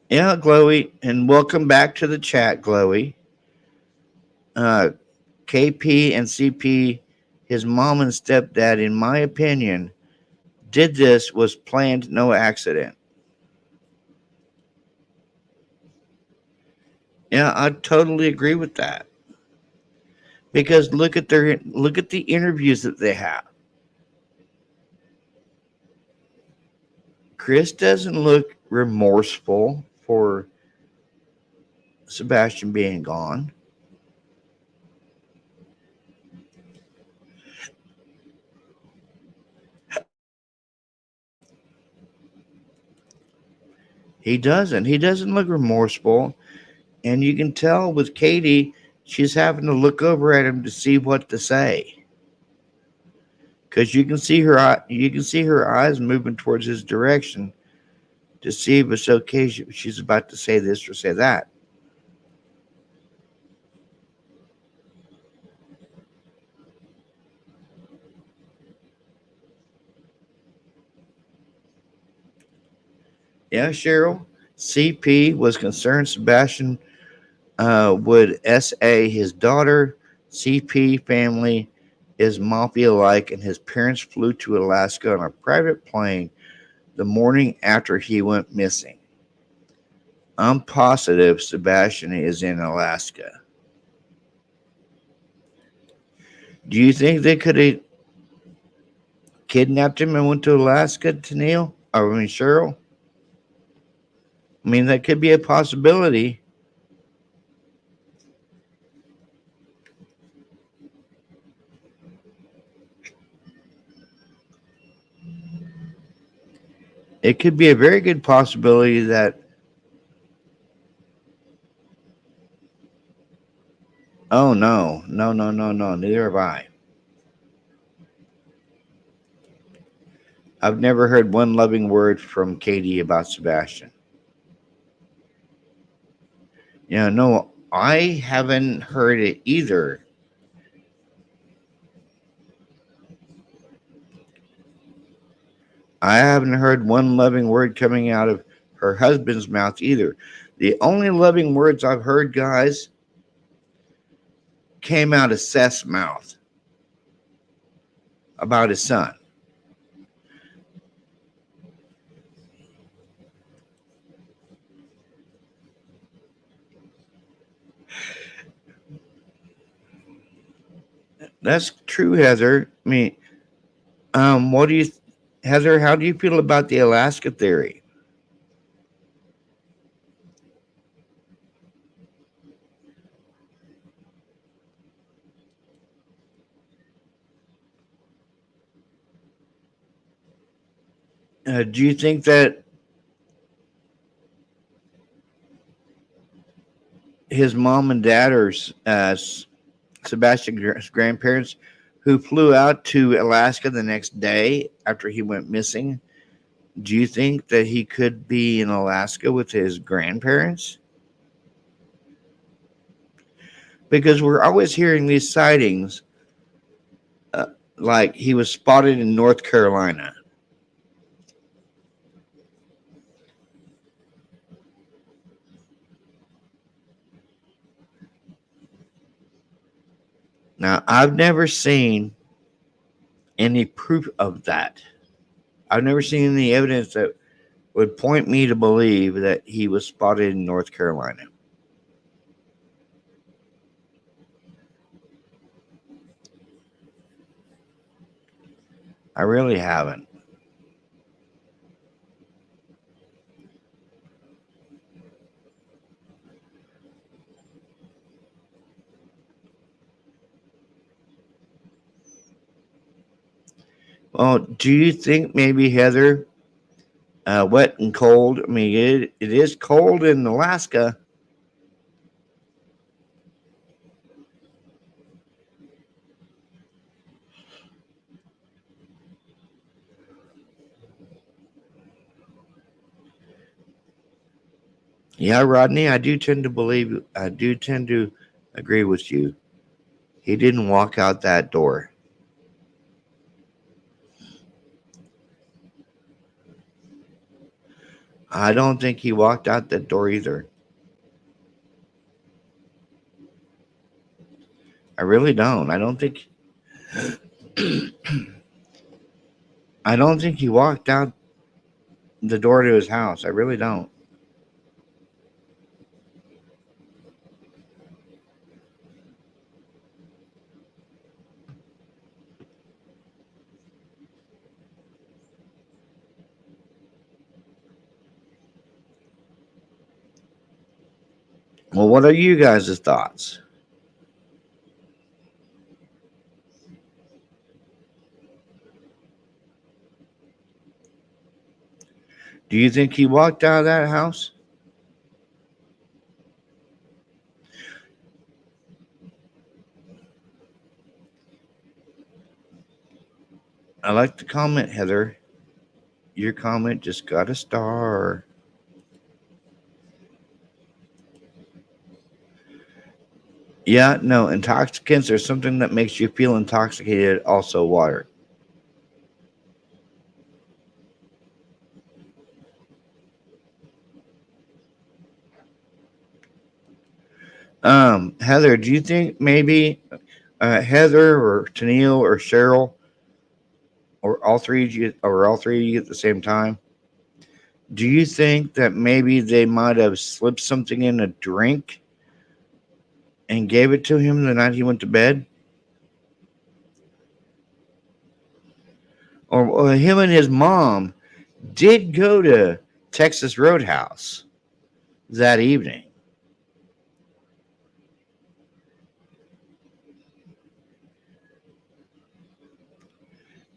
Yeah, Glowy, and welcome back to the chat, Glowy. KP and CP, his mom and stepdad, in my opinion, did this, was planned, no accident. Yeah, I totally agree with that. Because look at the interviews that they have. Chris doesn't look remorseful for Sebastian being gone. He doesn't look remorseful. And you can tell with Katie, she's having to look over at him to see what to say. Because you can see her eyes moving towards his direction to see if it's okay. She's about to say this or say that. Yeah, Cheryl. CP was concerned Sebastian would SA his daughter. CP family is mafia like, and his parents flew to Alaska on a private plane the morning after he went missing. I'm positive Sebastian is in Alaska. Do you think they could have kidnapped him and went to Alaska, Tennille? Cheryl? I mean, that could be a possibility. It could be a very good possibility that. Oh, no. No, no, no, no. Neither have I. I've never heard one loving word from Katie about Sebastian. No, I haven't heard it either. I haven't heard one loving word coming out of her husband's mouth either. The only loving words I've heard, guys, came out of Seth's mouth about his son. That's true, Heather. I mean, what do you, Heather? How do you feel about the Alaska theory? Do you think that his mom and dad are Sebastian's grandparents who flew out to Alaska the next day after he went missing? Do you think that he could be in Alaska with his grandparents? Because we're always hearing these sightings, like he was spotted in North Carolina. Now, I've never seen any proof of that. I've never seen any evidence that would point me to believe that he was spotted in North Carolina. I really haven't. Well, do you think maybe, Heather, wet and cold? I mean, it is cold in Alaska. Yeah, Rodney, I do tend to agree with you. He didn't walk out that door. I don't think he walked out that door either. I really don't. I don't think he walked out the door to his house. I really don't. Well, what are you guys' thoughts? Do you think he walked out of that house? I like the comment, Heather. Your comment just got a star. Yeah, no, intoxicants are something that makes you feel intoxicated, also water. Heather, do you think maybe Heather or Tennille or Cheryl or all three of you at the same time? Do you think that maybe they might have slipped something in a drink and gave it to him the night he went to bed? Or him and his mom did go to Texas Roadhouse that evening.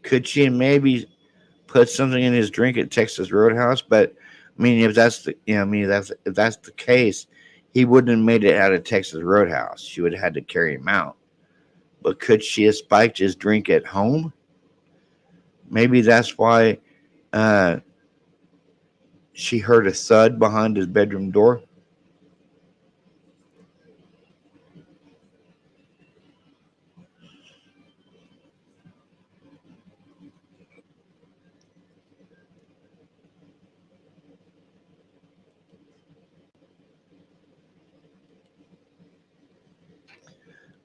Could she maybe put something in his drink at Texas Roadhouse? But I mean, if that's the you know, I mean, if that's the case, he wouldn't have made it out of Texas Roadhouse. She would have had to carry him out. But could she have spiked his drink at home? Maybe that's why uh, she heard a thud behind his bedroom door.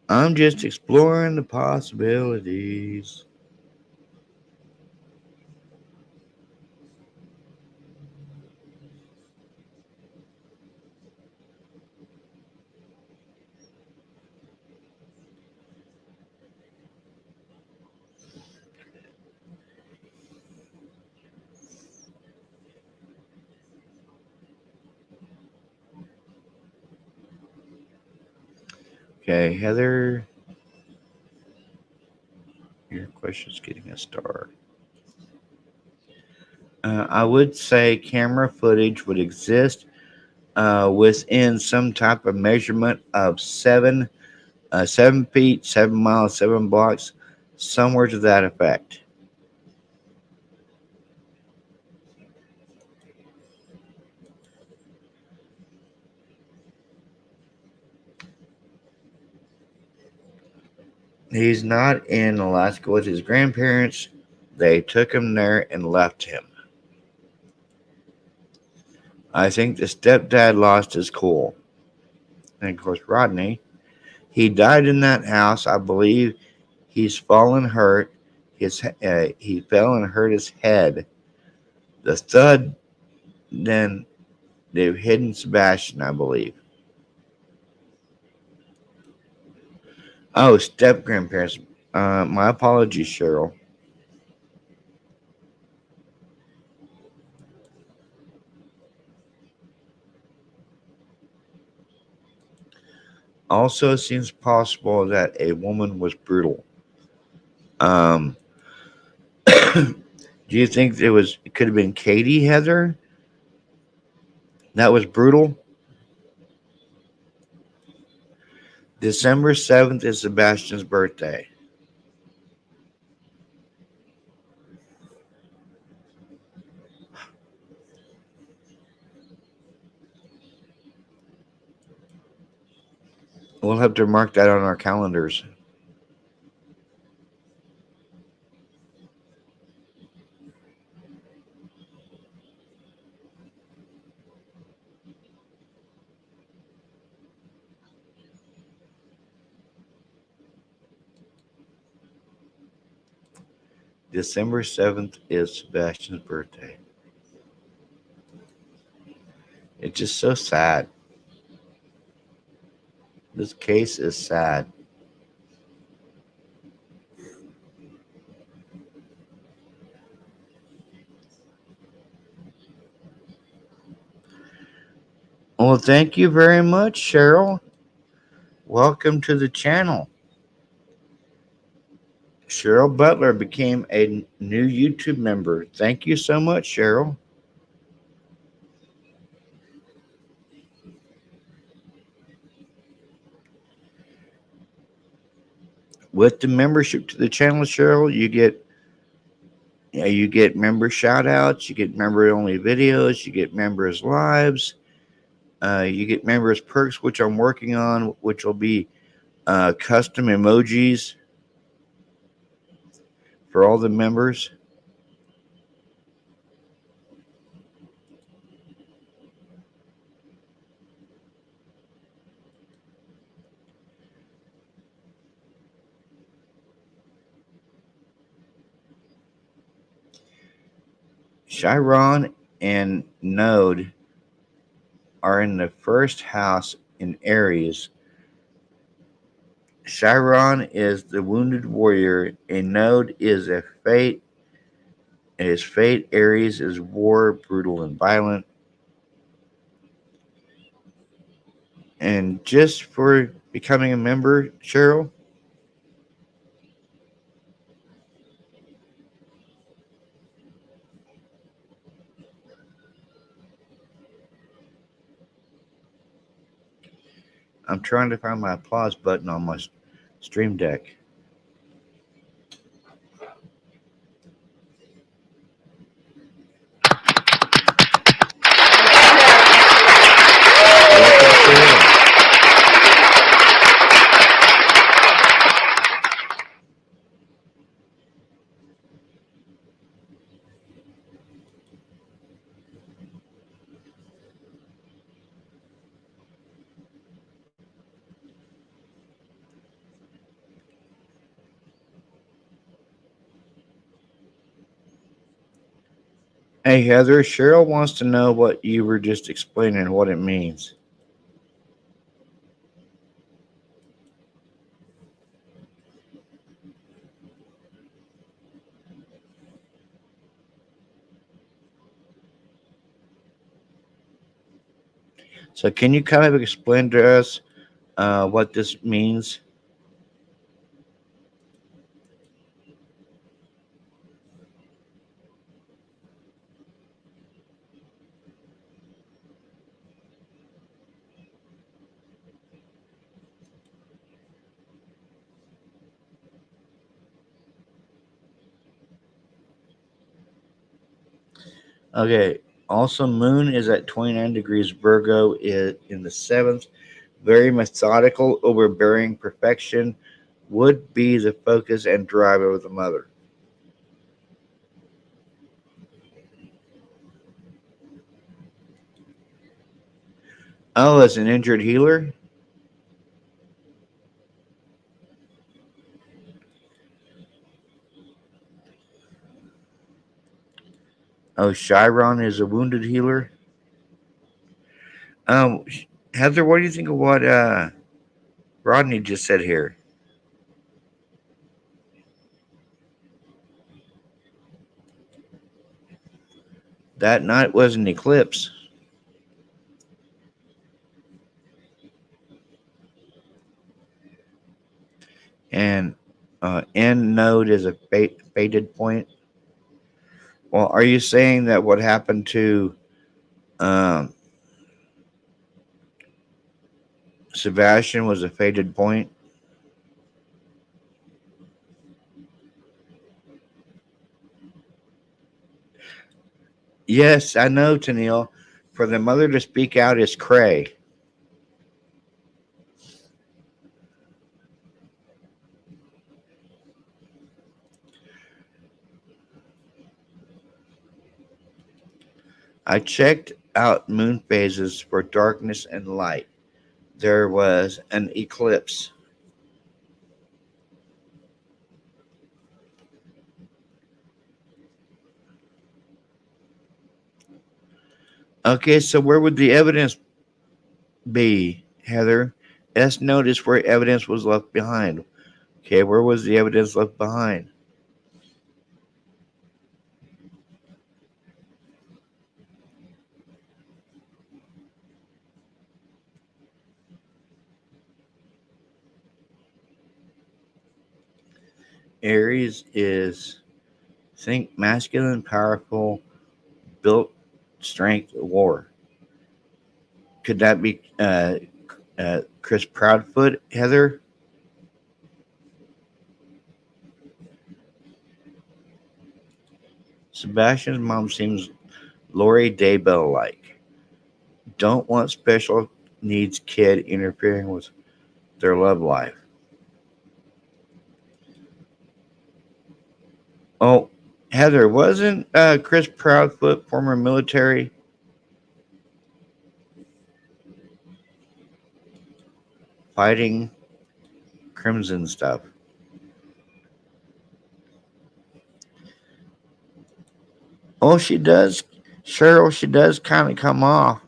I'm just exploring the possibilities. Okay, Heather, your question's getting a star. I would say camera footage would exist within some type of measurement of 7 feet, 7 miles, 7 blocks, somewhere to that effect. He's not in Alaska with his grandparents. They took him there and left him. I think the stepdad lost his cool. And of course, Rodney, he died in that house. I believe he's fallen hurt. He fell and hurt his head. The thud, then they've hidden Sebastian, I believe. Oh, step grandparents. My apologies, Cheryl. Also, it seems possible that a woman was brutal. Um, do you think it could have been Katie, Heather, that was brutal? December 7th is Sebastian's birthday. We'll have to mark that on our calendars. December 7th is Sebastian's birthday. It's just so sad. This case is sad. Well, thank you very much, Cheryl. Welcome to the channel. Cheryl Butler became a new YouTube member. Thank you so much, Cheryl. With the membership to the channel, Cheryl, you get member shout outs, you get member only videos, you get members lives, you get members perks, which I'm working on, which will be custom emojis for all the members. Chiron and Node are in the first house in Aries. Chiron is the wounded warrior. A Node is a fate. It is fate. Aries is war, brutal and violent. And just for becoming a member, Cheryl, I'm trying to find my applause button on my stream deck. Hey Heather, Cheryl wants to know what you were just explaining, what it means. So, can you kind of explain to us what this means? Okay. Also, Moon is at 29 degrees Virgo in the seventh. Very methodical, overbearing perfection would be the focus and drive of the mother. Oh, as an injured healer? Oh, Chiron is a wounded healer? Um, Heather, what do you think of what Rodney just said here? That night was an eclipse. And N node is a fated point. Well, are you saying that what happened to um, Sebastian was a fated point? Yes, I know, Tennille. For the mother to speak out is cray. I checked out moon phases for darkness and light. There was an eclipse. Okay, so where would the evidence be, Heather? S notice where evidence was left behind. Okay, where was the evidence left behind? Aries is think masculine, powerful, built strength, war. Could that be Chris Proudfoot, Heather? Sebastian's mom seems Lori Daybell like. Don't want special needs kid interfering with their love life. Oh, Heather, wasn't Chris Proudfoot former military? Fighting Crimson stuff. Well, she does, Cheryl. She does kind of come off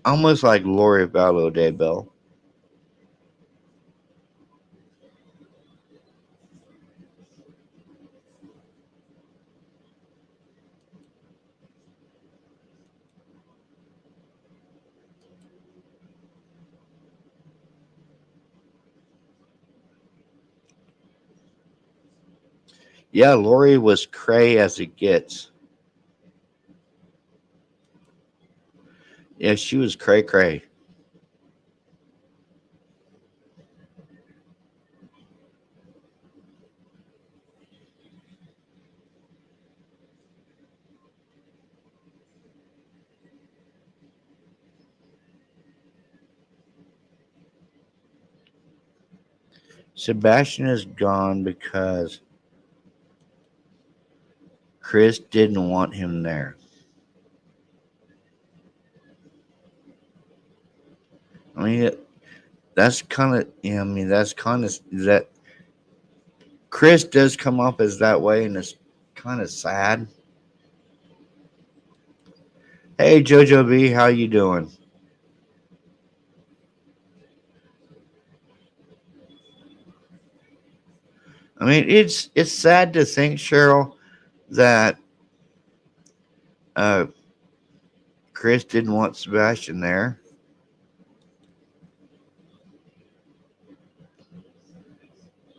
almost like Lori Vallow Daybell. Yeah, Lori was cray as it gets. Yeah, she was cray cray. Sebastian is gone because Chris didn't want him there. I mean, that's kind of, yeah, I mean, that's kind of, that Chris does come up as that way, and it's kind of sad. Hey, Jojo B, how you doing? I mean, it's sad to think, Cheryl, that uh, Chris didn't want Sebastian there.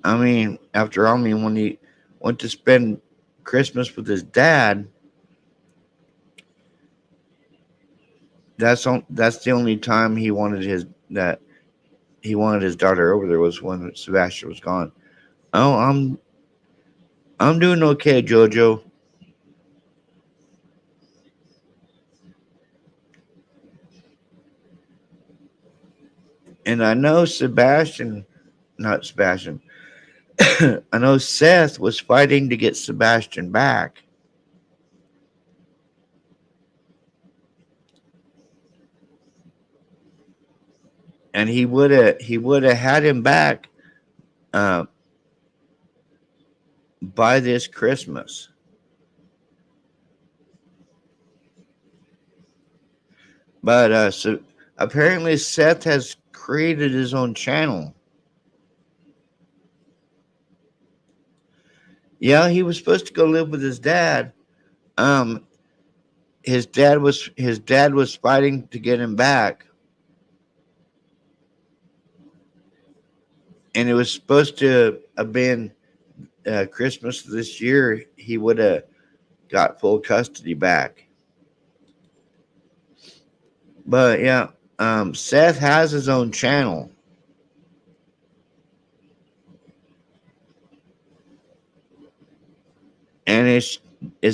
I mean, after all, I mean, when he went to spend Christmas with his dad, that's the only time he wanted his daughter over there was when Sebastian was gone. Oh, I'm doing okay, Jojo. And I know not Sebastian. I know Seth was fighting to get Sebastian back. And he would have had him back uh, by this Christmas. But so apparently Seth has created his own channel. Yeah, he was supposed to go live with his dad. Um, his dad was fighting to get him back, and it was supposed to have been Christmas this year. He would have got full custody back. But yeah, Seth has his own channel, and it's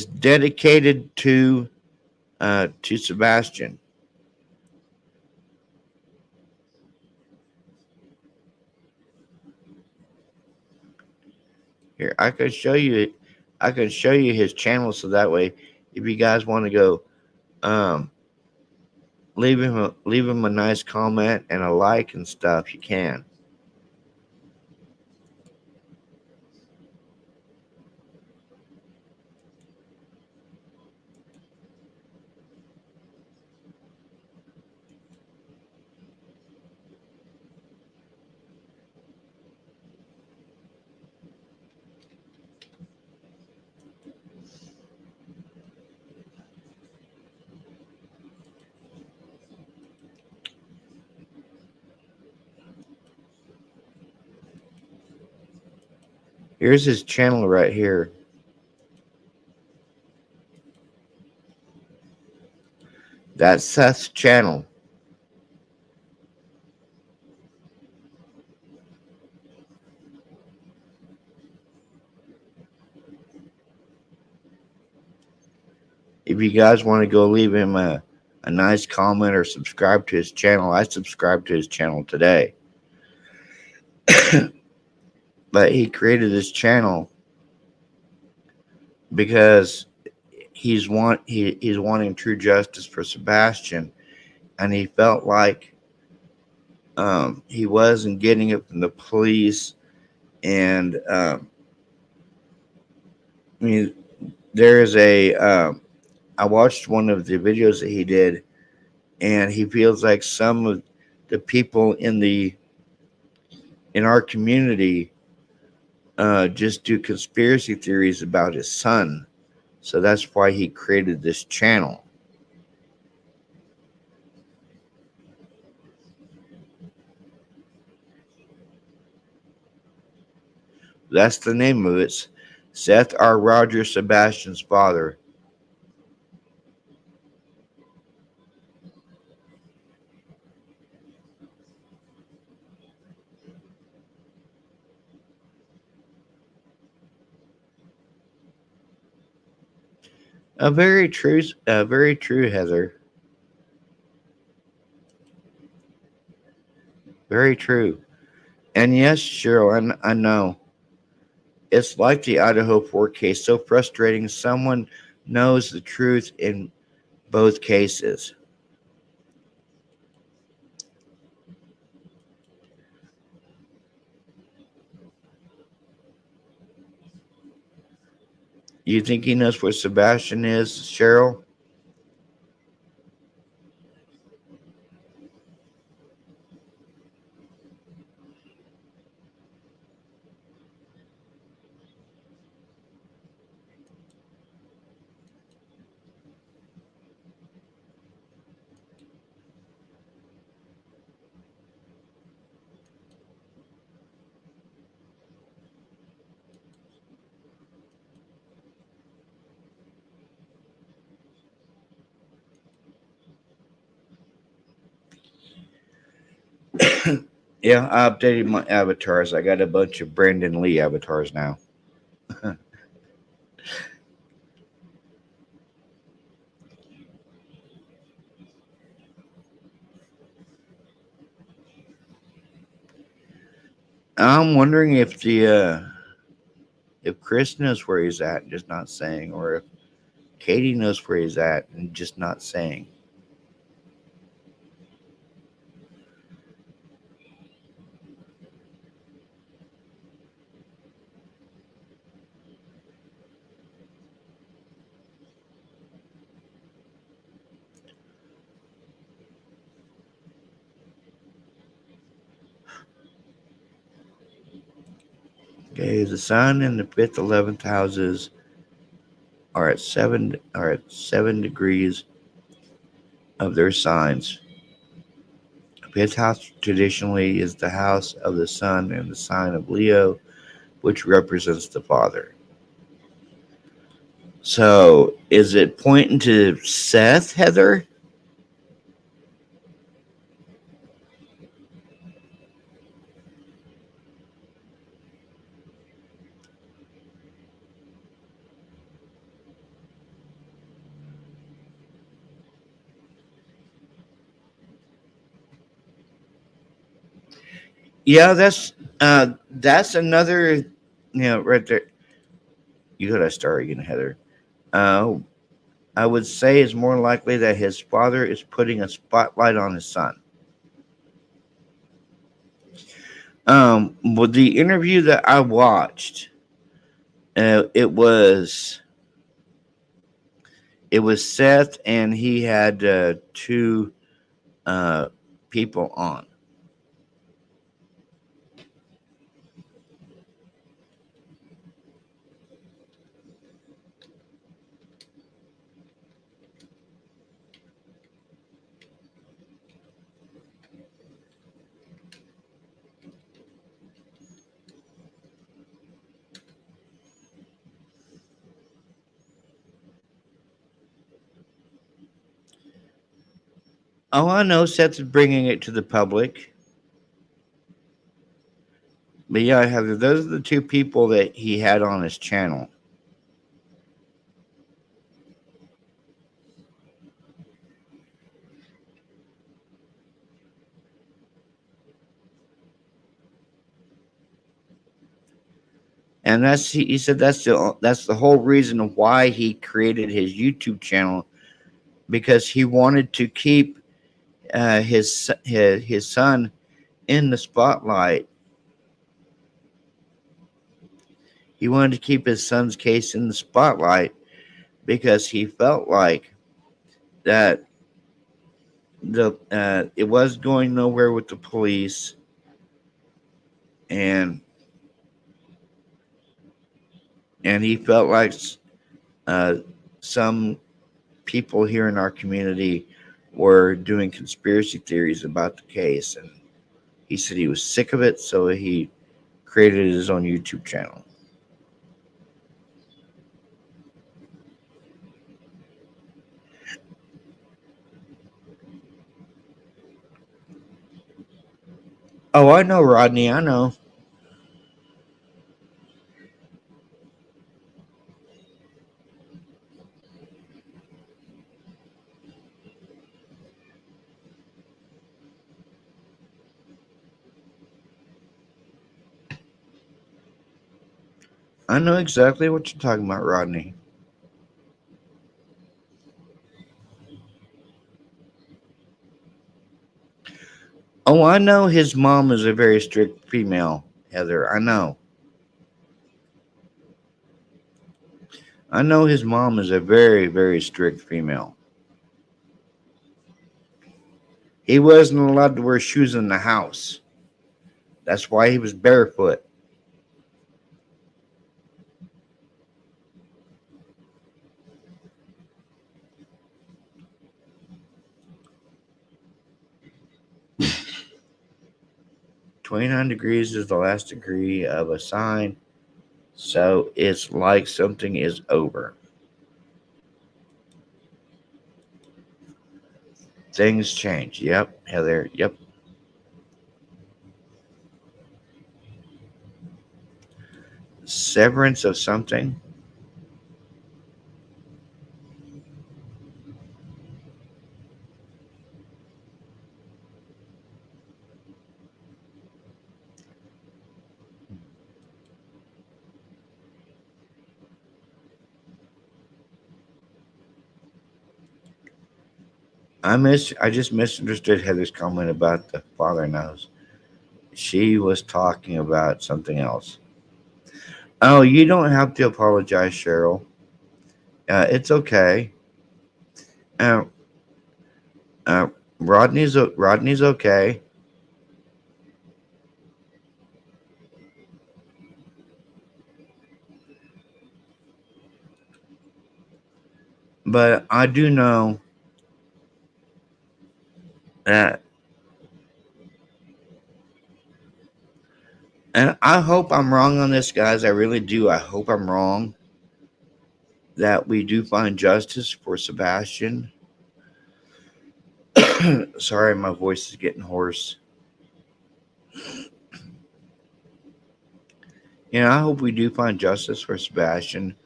dedicated to Sebastian. Here, I can show you his channel, so that way, if you guys want to go, um, leave him a nice comment and a like and stuff, you can. Here's his channel right here. That's Seth's channel. If you guys want to go leave him a nice comment or subscribe to his channel, I subscribed to his channel today. But he created this channel because he's wanting true justice for Sebastian, and he felt like he wasn't getting it from the police, and I mean, there's a I watched one of the videos that he did, and he feels like some of the people in our community just do conspiracy theories about his son. So that's why he created this channel. That's the name of it. Seth R. Rogers, Sebastian's father. Very true. Very true, Heather. Very true. And yes, Cheryl, I know. It's like the Idaho 4 case. So frustrating. Someone knows the truth in both cases. You think he knows where Sebastian is, Cheryl? Yeah, I updated my avatars. I got a bunch of Brandon Lee avatars now. I'm wondering if Chris knows where he's at and just not saying, or if Katie knows where he's at and just not saying. Okay, the sun and the fifth, 11th houses are at seven degrees of their signs. The fifth house traditionally is the house of the sun and the sign of Leo, which represents the father. So, is it pointing to Seth, Heather? Yeah, that's another, right there. You got to start again, Heather. Uh, I would say it's more likely that his father is putting a spotlight on his son. With the interview that I watched, it was Seth, and he had two people on. Oh, I know Seth is bringing it to the public. But yeah, Heather, those are the two people that he had on his channel. And he said that's the whole reason why he created his YouTube channel, because he wanted to keep his son in the spotlight. He wanted to keep his son's case in the spotlight because he felt like that it was going nowhere with the police, and he felt like uh, some people here in our community were doing conspiracy theories about the case, and he said he was sick of it, so he created his own YouTube channel. Oh, I know, Rodney. I know. I know exactly what you're talking about, Rodney. Oh, I know his mom is a very strict female, Heather. I know. I know his mom is a very, very strict female. He wasn't allowed to wear shoes in the house. That's why he was barefoot. "29 degrees is the last degree of a sign, so it's like something is over. Things change." Yep, Heather. Yep. Severance of something. I just misunderstood Heather's comment about the father knows. She was talking about something else. Oh, you don't have to apologize, Cheryl. It's okay. Uh, uh, Rodney's okay. But I do know that, and I hope I'm wrong on this, guys. I really do. I hope I'm wrong, that we do find justice for Sebastian. Sorry, my voice is getting hoarse. I hope we do find justice for Sebastian.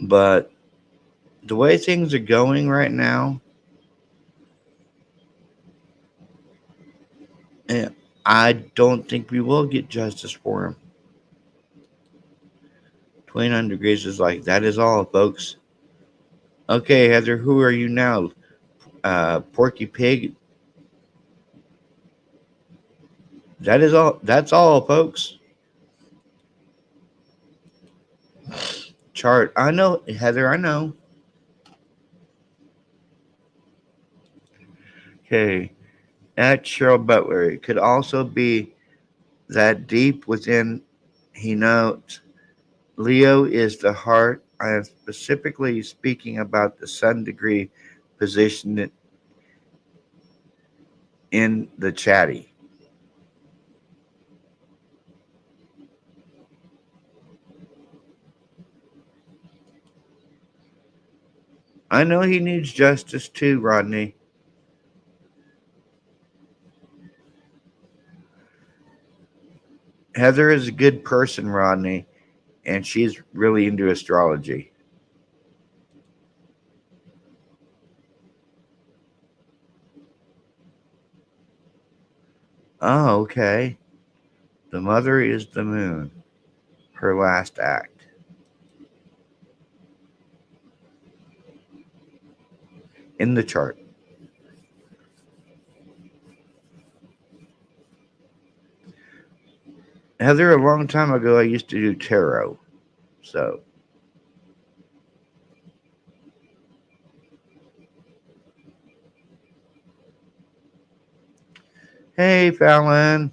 But the way things are going right now, eh, I don't think we will get justice for him. 29 degrees is like, that is all, folks. Okay, Heather, who are you now? Porky Pig? That is all. That's all, folks. Chart. I know, Heather, I know. Okay. At Cheryl Butler. It could also be that deep within, he knows Leo is the heart. I am specifically speaking about the sun degree position in the chatty. I know he needs justice too, Rodney. Heather is a good person, Rodney, and she's really into astrology. Oh, okay. The mother is the moon, her last act. In the chart. Heather, a long time ago, I used to do tarot. So, Hey, Fallon.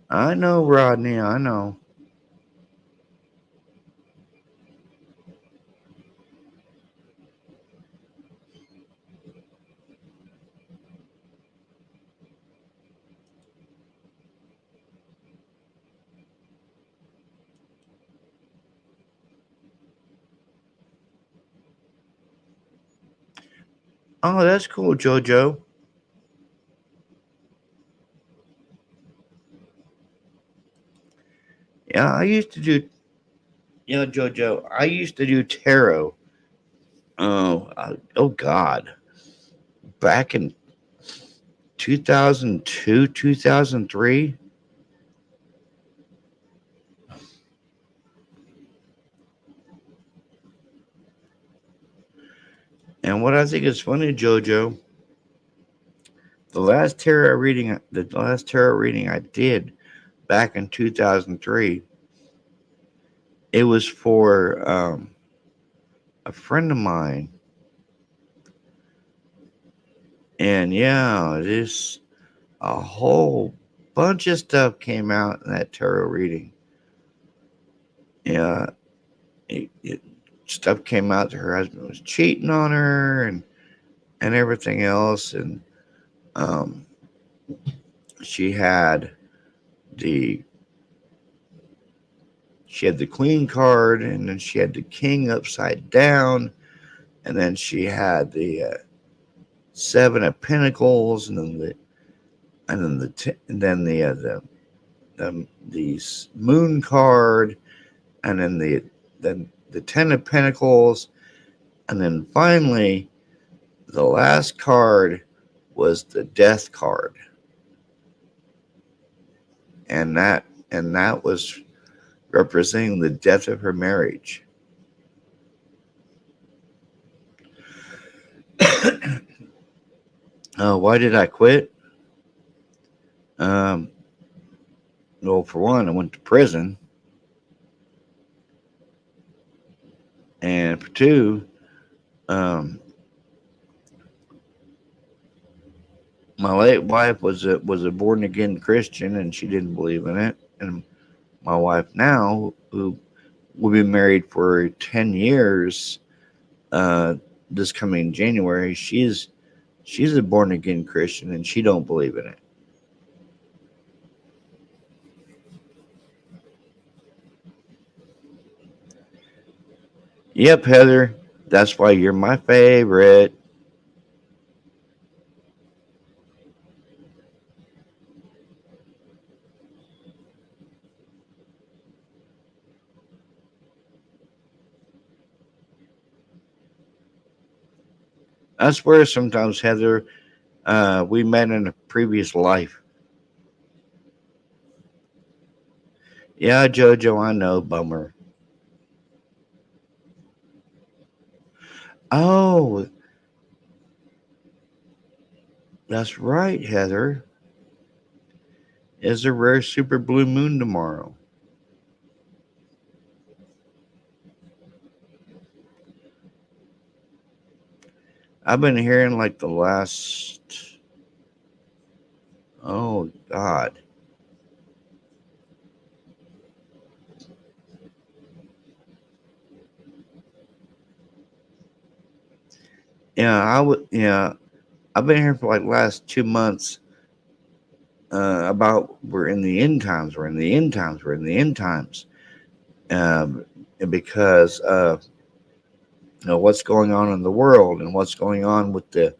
I know, Rodney. I know. Oh, that's cool, JoJo. Yeah, I used to do. JoJo. I used to do tarot. Oh God, back in 2002, 2003. And what I think is funny, JoJo, the last tarot reading I did back in 2003, it was for a friend of mine. And yeah, this a whole bunch of stuff came out in that tarot reading. Yeah, stuff came out that her husband was cheating on her and everything else, and um, she had the she had the queen card, and then she had the king upside down, and then she had the seven of pentacles, and then the moon card, and then the ten of pentacles, and then finally the last card was the death card, and that was representing the death of her marriage. Why did I quit? Um, well, for one, I went to prison, and for two, um, my late wife was a born again Christian, and she didn't believe in it. And my wife now, who we've been married for 10 years, uh, this coming January, she's a born again Christian, and she don't believe in it. Yep, Heather, that's why you're my favorite. I swear, sometimes, Heather, we met in a previous life. Yeah, Jojo, I know, bummer. Oh, that's right, Heather. Is a rare super blue moon tomorrow. I've been hearing like the last. Oh God. Yeah, I would. Yeah, I've been here for like last 2 months. About we're in the end times. We're in the end times. We're in the end times. And because what's going on in the world and what's going on with the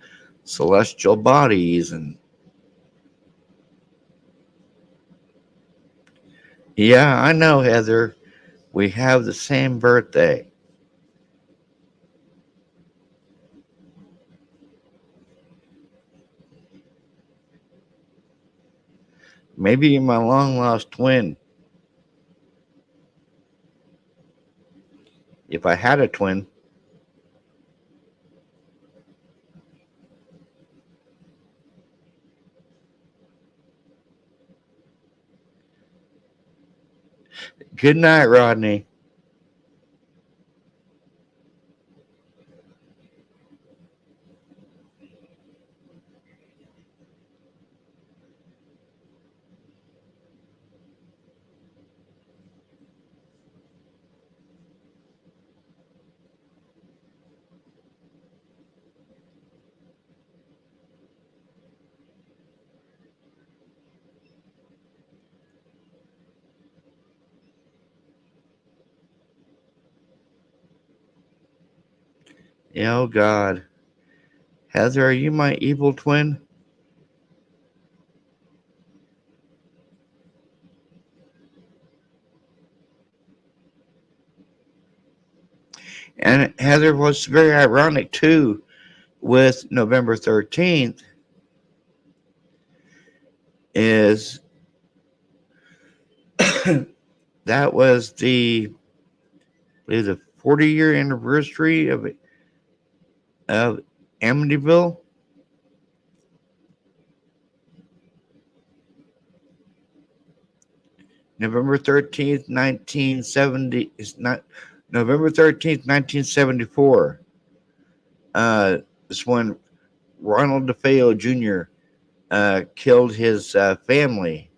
celestial bodies, and yeah, I know, Heather. We have the same birthday. Maybe you're my long lost twin. If I had a twin. Good night, Rodney. Yeah, oh God. Heather, are you my evil twin? And Heather, what's very ironic too with November 13th is that was I believe the 40-year anniversary of Amityville. November 13th, 1970 is not November 13th, 1974. Is when Ronald DeFeo Jr. Killed his family.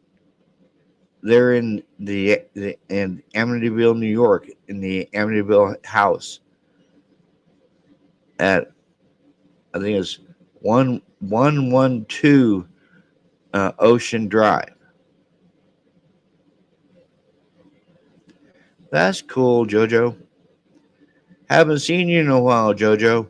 They're in Amityville, New York, in the Amityville house at I think it's 1112 Ocean Drive. That's cool, Jojo. Haven't seen you in a while, Jojo.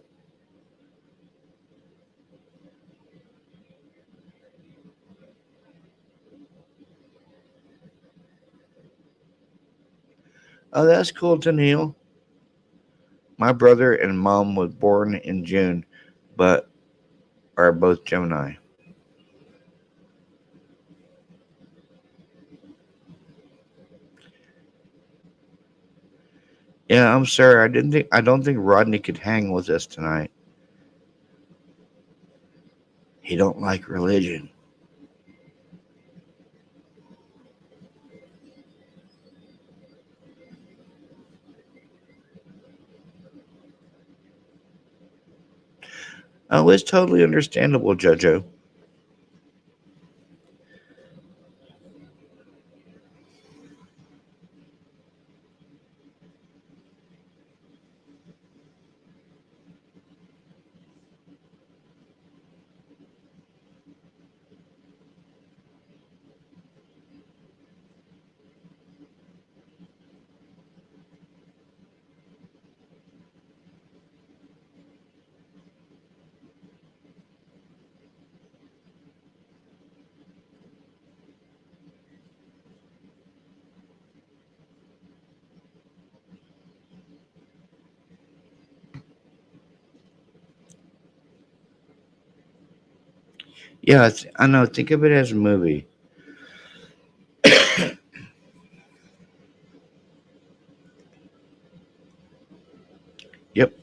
Oh, that's cool, Tennille. My brother and mom was born in June, but are both Gemini. Yeah, I'm sorry. I don't think Rodney could hang with us tonight. He don't like religion. Oh, it's totally understandable, Jojo. Yeah, I know. Think of it as a movie. Yep.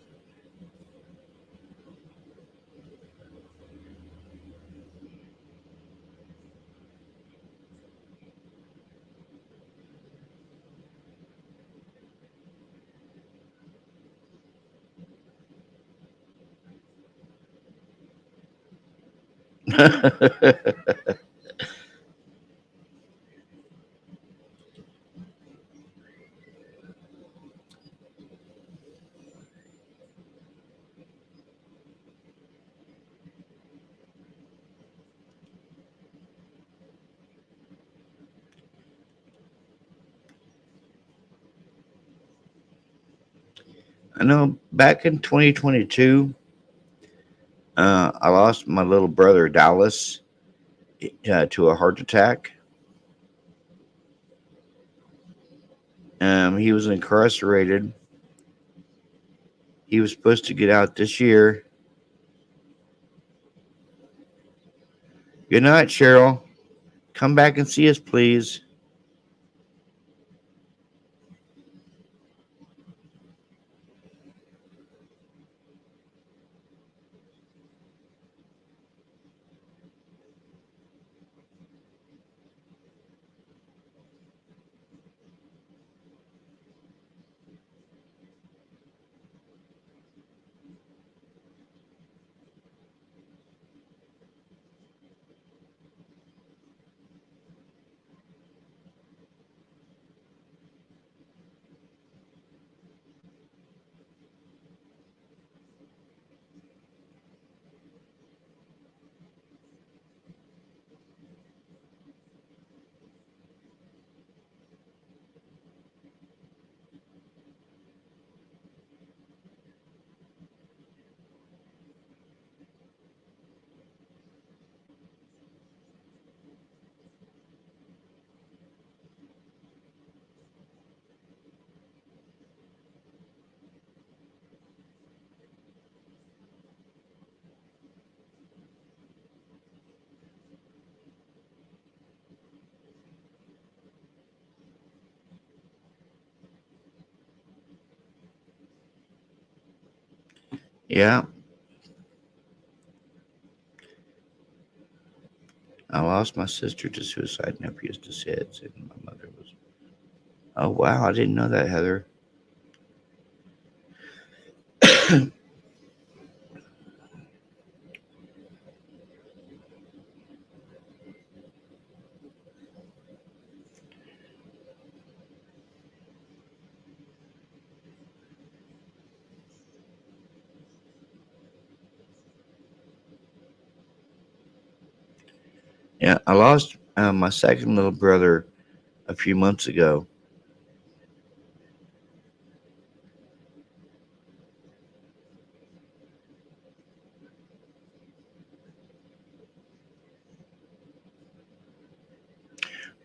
I know. Back in 2022, I lost my little brother Dallas to a heart attack. He was incarcerated. He was supposed to get out this year. Good night, Cheryl. Come back and see us, please. Yeah. I lost my sister to suicide, nephews to SIDS, and my mother was. Oh, wow. I didn't know that, Heather. Yeah, I lost my second little brother a few months ago.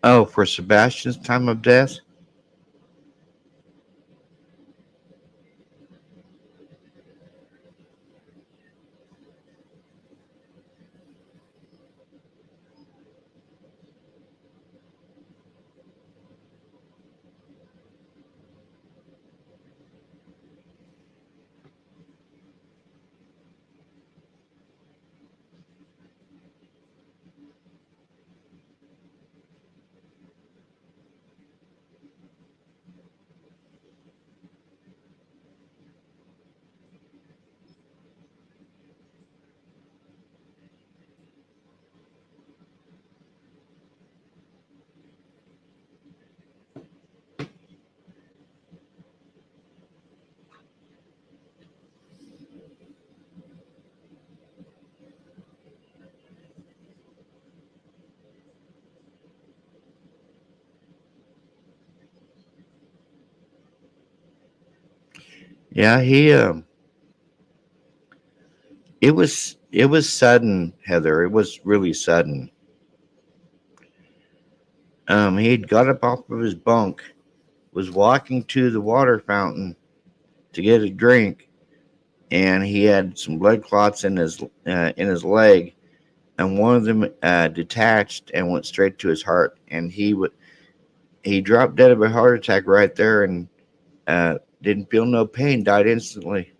Oh, for Sebastian's time of death? Yeah, it was sudden, Heather. It was really sudden. He'd got up off of his bunk, was walking to the water fountain to get a drink, and he had some blood clots in his leg, and one of them detached and went straight to his heart, and he dropped dead of a heart attack right there, and didn't feel no pain, died instantly.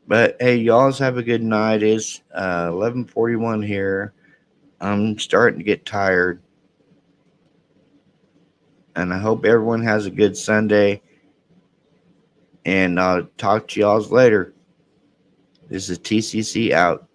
But hey, y'all's have a good night. It's 11:41 here. I'm starting to get tired, and I hope everyone has a good Sunday. And I'll talk to y'all's later. This is TCC out.